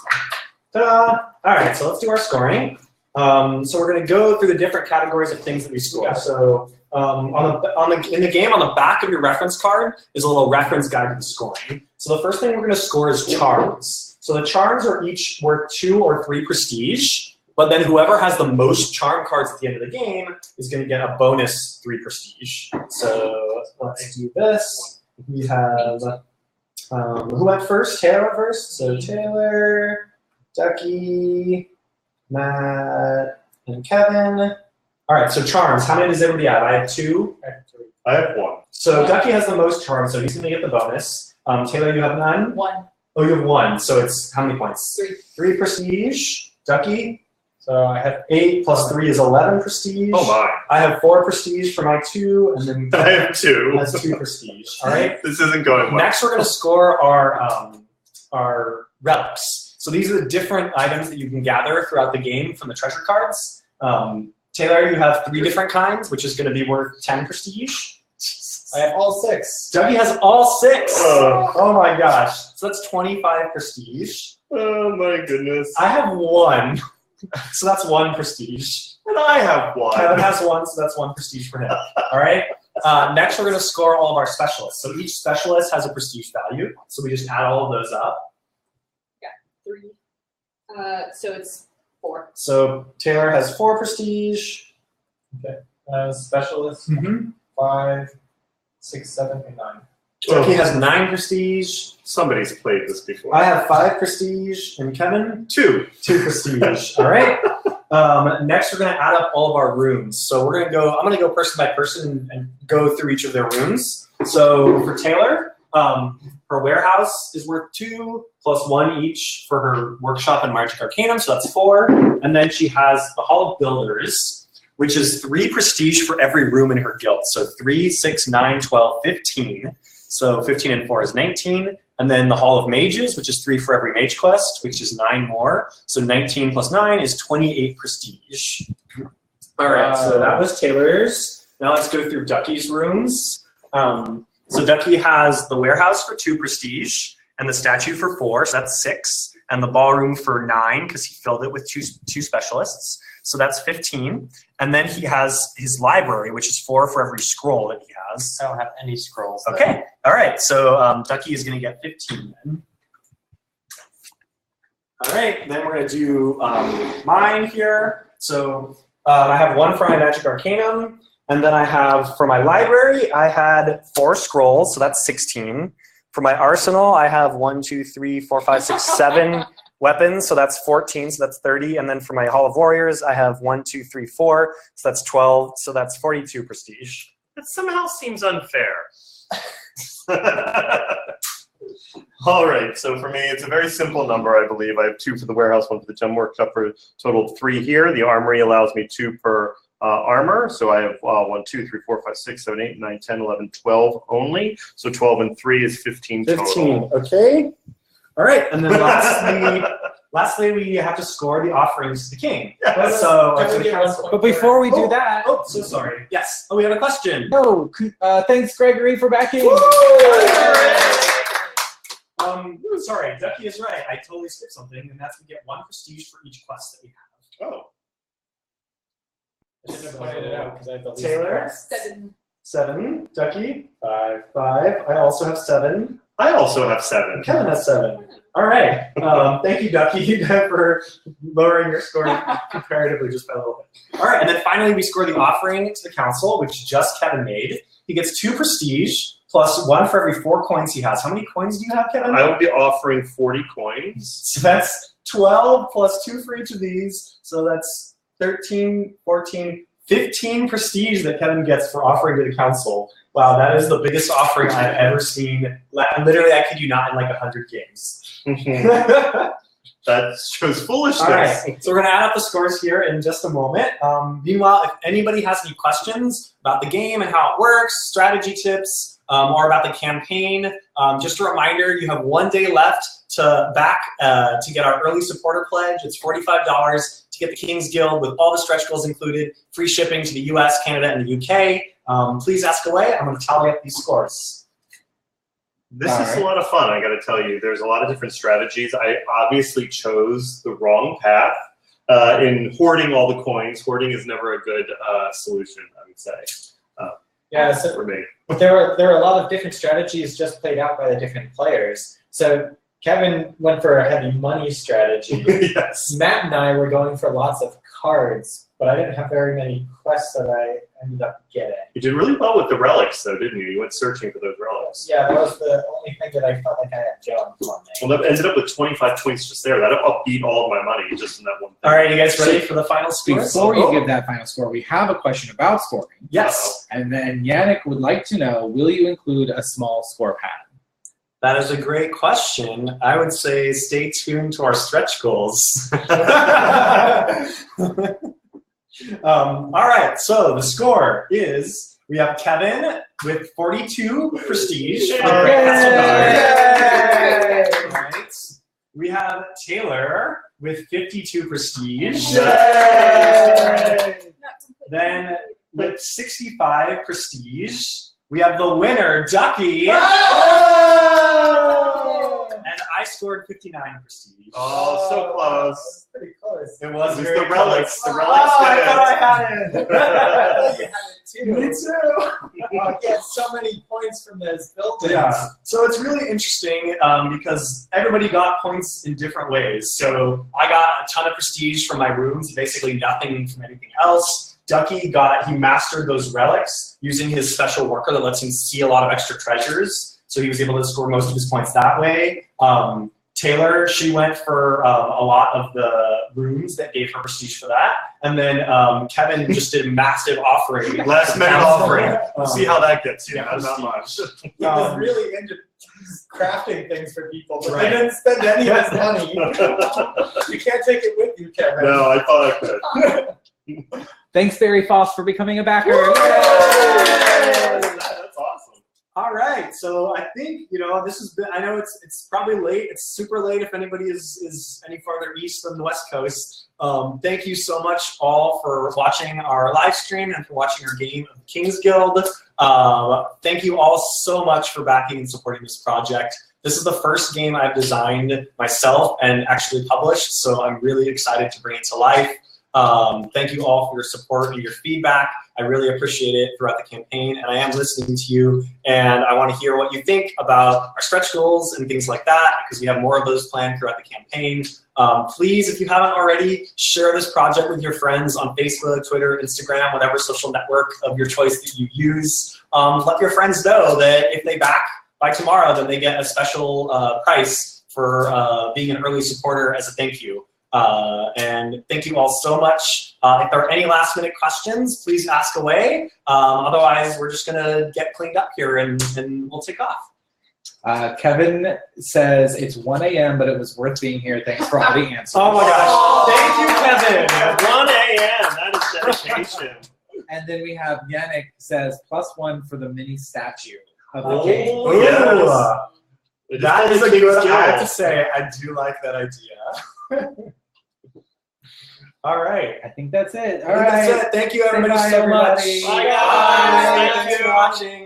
one. Ta-da! All right, so let's do our scoring. So we're going to go through the different categories of things that we score. So in the game, on the back of your reference card is a little reference guide to the scoring. So the first thing we're going to score is charms. So the charms are each worth 2 or 3 prestige, but then whoever has the most charm cards at the end of the game is going to get a bonus 3 prestige. So let's do this. We have, who went first? Taylor went first. So Taylor, Ducky, Matt, and Kevin. All right, so charms. How many does everybody have? I have 2. I have 1. So Ducky has the most charms, so he's going to get the bonus. Taylor, you have 9? 1. Oh, you have 1. So it's how many points? 3. 3 prestige. Ducky, So I have 8 plus 3 is 11 prestige. Oh my. I have 4 prestige for my 2, and then I have 2. has 2 prestige. All right. This isn't going well. Next, we're going to score our relics. So these are the different items that you can gather throughout the game from the treasure cards. Taylor, you have 3 different kinds, which is going to be worth 10 prestige. I have all 6. Dougie has all 6. Oh. Oh my gosh. So that's 25 prestige. Oh my goodness. I have 1. So that's 1 prestige. And I have 1. Kevin has 1, so that's 1 prestige for him. All right. Next, we're going to score all of our specialists. So each specialist has a prestige value. So we just add all of those up. 3. So it's 4. So Taylor has 4 prestige. Specialist, 5, 6, 7, and 9. Ducky has 9 prestige. Somebody's played this before. I have 5 prestige. And Kevin? 2. 2 prestige. All right. Next, we're going to add up all of our rooms. So we're going to go. I'm going to go person by person and go through each of their rooms. So for Taylor, her warehouse is worth 2 plus 1 each for her workshop and magic arcanum. So that's 4. And then she has the Hall of Builders, which is 3 prestige for every room in her guild. So 3, 6, 9, 12, 15. So 15 and 4 is 19. And then the Hall of Mages, which is 3 for every mage quest, which is 9 more. So 19 plus 9 is 28 prestige. All right, so that was Taylor's. Now let's go through Ducky's rooms. So Ducky has the warehouse for 2 prestige, and the statue for 4, so that's 6, and the ballroom for 9 because he filled it with two specialists. So that's 15. And then he has his library, which is 4 for every scroll that he has. I don't have any scrolls. though. Okay. All right. So Ducky is going to get 15 then. All right. Then we're going to do mine here. So I have 1 for my magic arcanum. And then I have, for my library, I had 4 scrolls. So that's 16. For my arsenal, I have 1, 2, 3, 4, 5, 6, 7 weapons. So that's 14. So that's 30. And then for my Hall of Warriors, I have 1, 2, 3, 4. So that's 12. So that's 42 prestige. That somehow seems unfair. All right, so for me, it's a very simple number, I believe. I have 2 for the warehouse, 1 for the gem workshop, for a total of 3 here. The armory allows me 2 per armor, so I have 1, 2, 3, 4, 5, 6, 7, 8, 9, 10, 11, 12 only. So 12 and 3 is 15 total. 15, okay. All right, and then lastly, we have to score the offerings to the king. Yes. So, Can we to the get 1 council. point But before we do Oh, that, Oh, so sorry. Yes. Oh, we have a question. no, thanks Gregory for backing. Sorry, Ducky is right. I totally skipped something, and that's we get 1 prestige for each quest that we have. Oh. I shouldn't have pointed it out because I have the least Taylor? points. 7. 7. Ducky? 5. 5. I also have 7. I also have 7. Kevin has 7. All right. Thank you, Ducky, for lowering your score comparatively just by a little bit. All right, and then finally we score the offering to the council, which just Kevin made. He gets 2 prestige plus 1 for every 4 coins he has. How many coins do you have, Kevin? I will be offering 40 coins. So that's 12 plus 2 for each of these. So that's 13, 14, 15 prestige that Kevin gets for offering to the council. Wow, that is the biggest offering I've ever seen. Literally, I kid you not, in like 100 games. That shows foolishness. All right, so we're going to add up the scores here in just a moment. Meanwhile, if anybody has any questions about the game and how it works, strategy tips, or about the campaign, just a reminder, you have 1 day left to get our early supporter pledge. It's $45 to get the King's Guild with all the stretch goals included, free shipping to the US, Canada, and the UK. Please ask away. I'm going to tally up these scores. This is a lot of fun, I got to tell you. There's a lot of different strategies. I obviously chose the wrong path in hoarding all the coins. Hoarding is never a good solution, I would say. Yeah, so for me. there were a lot of different strategies just played out by the different players. So Kevin went for a heavy money strategy. Yes. Matt and I were going for lots of cards, but I didn't have very many quests that I ended up getting. You did really well with the relics, though, didn't you? You went searching for those relics. Yeah, that was the only thing that I felt like I had going for me. Well, that ended up with 25 points just there. That upbeat all of my money just in that one thing. All right, you guys ready for the final scores? Before you give that final score, we have a question about scoring. Yes. And then Yannick would like to know, will you include a small score pad? That is a great question. I would say stay tuned to our stretch goals. All right, so the score is, we have Kevin with 42 prestige for the Great Castle Guard. Right. We have Taylor with 52 prestige. Then with 65 prestige, we have the winner, Ducky. And I scored 59 prestige. Oh, so close. Pretty close. It was It was very the relics. close. The relics Oh, I did it. thought I had it. You had it too. Me too. You get so many points from those buildings. Yeah. So it's really interesting because everybody got points in different ways. So I got a ton of prestige from my rooms, basically nothing from anything else. Ducky he mastered those relics using his special worker that lets him see a lot of extra treasures. So he was able to score most of his points that way. Taylor, she went for a lot of the rooms that gave her prestige for that. And then Kevin just did a massive offering. Last minute offering. See how that gets you. Yeah, Not much. He was really into crafting things for people, but Right. they didn't spend any of his money. You can't take it with you, Kevin. No, I thought I could. Thanks, Barry Foss, for becoming a backer. That's awesome. All right, so I think, this has been, I know it's probably late. It's super late if anybody is any farther east than the West Coast. Thank you so much all for watching our live stream and for watching our game of King's Guild. Thank you all so much for backing and supporting this project. This is the first game I've designed myself and actually published, so I'm really excited to bring it to life. Thank you all for your support and your feedback. I really appreciate it throughout the campaign, and I am listening to you, and I want to hear what you think about our stretch goals and things like that, because we have more of those planned throughout the campaign. Please, if you haven't already, share this project with your friends on Facebook, Twitter, Instagram, whatever social network of your choice that you use. Let your friends know that if they back by tomorrow, then they get a special price for being an early supporter as a thank you. And thank you all so much. If there are any last minute questions, please ask away. Otherwise, we're just gonna get cleaned up here and we'll take off. Kevin says it's 1 a.m., but it was worth being here. Thanks for all the answers. Oh my gosh. Thank you, Kevin. 1 a.m. That is dedication. And then we have Yannick says +1 for the mini statue of the king. Oh, yes. That is a King's good, I Guild. have to say, I do like that idea. All right. I think that's it. All I think right. that's it. Thank you everybody Say bye, so much. everybody. Bye, guys. Thanks for watching.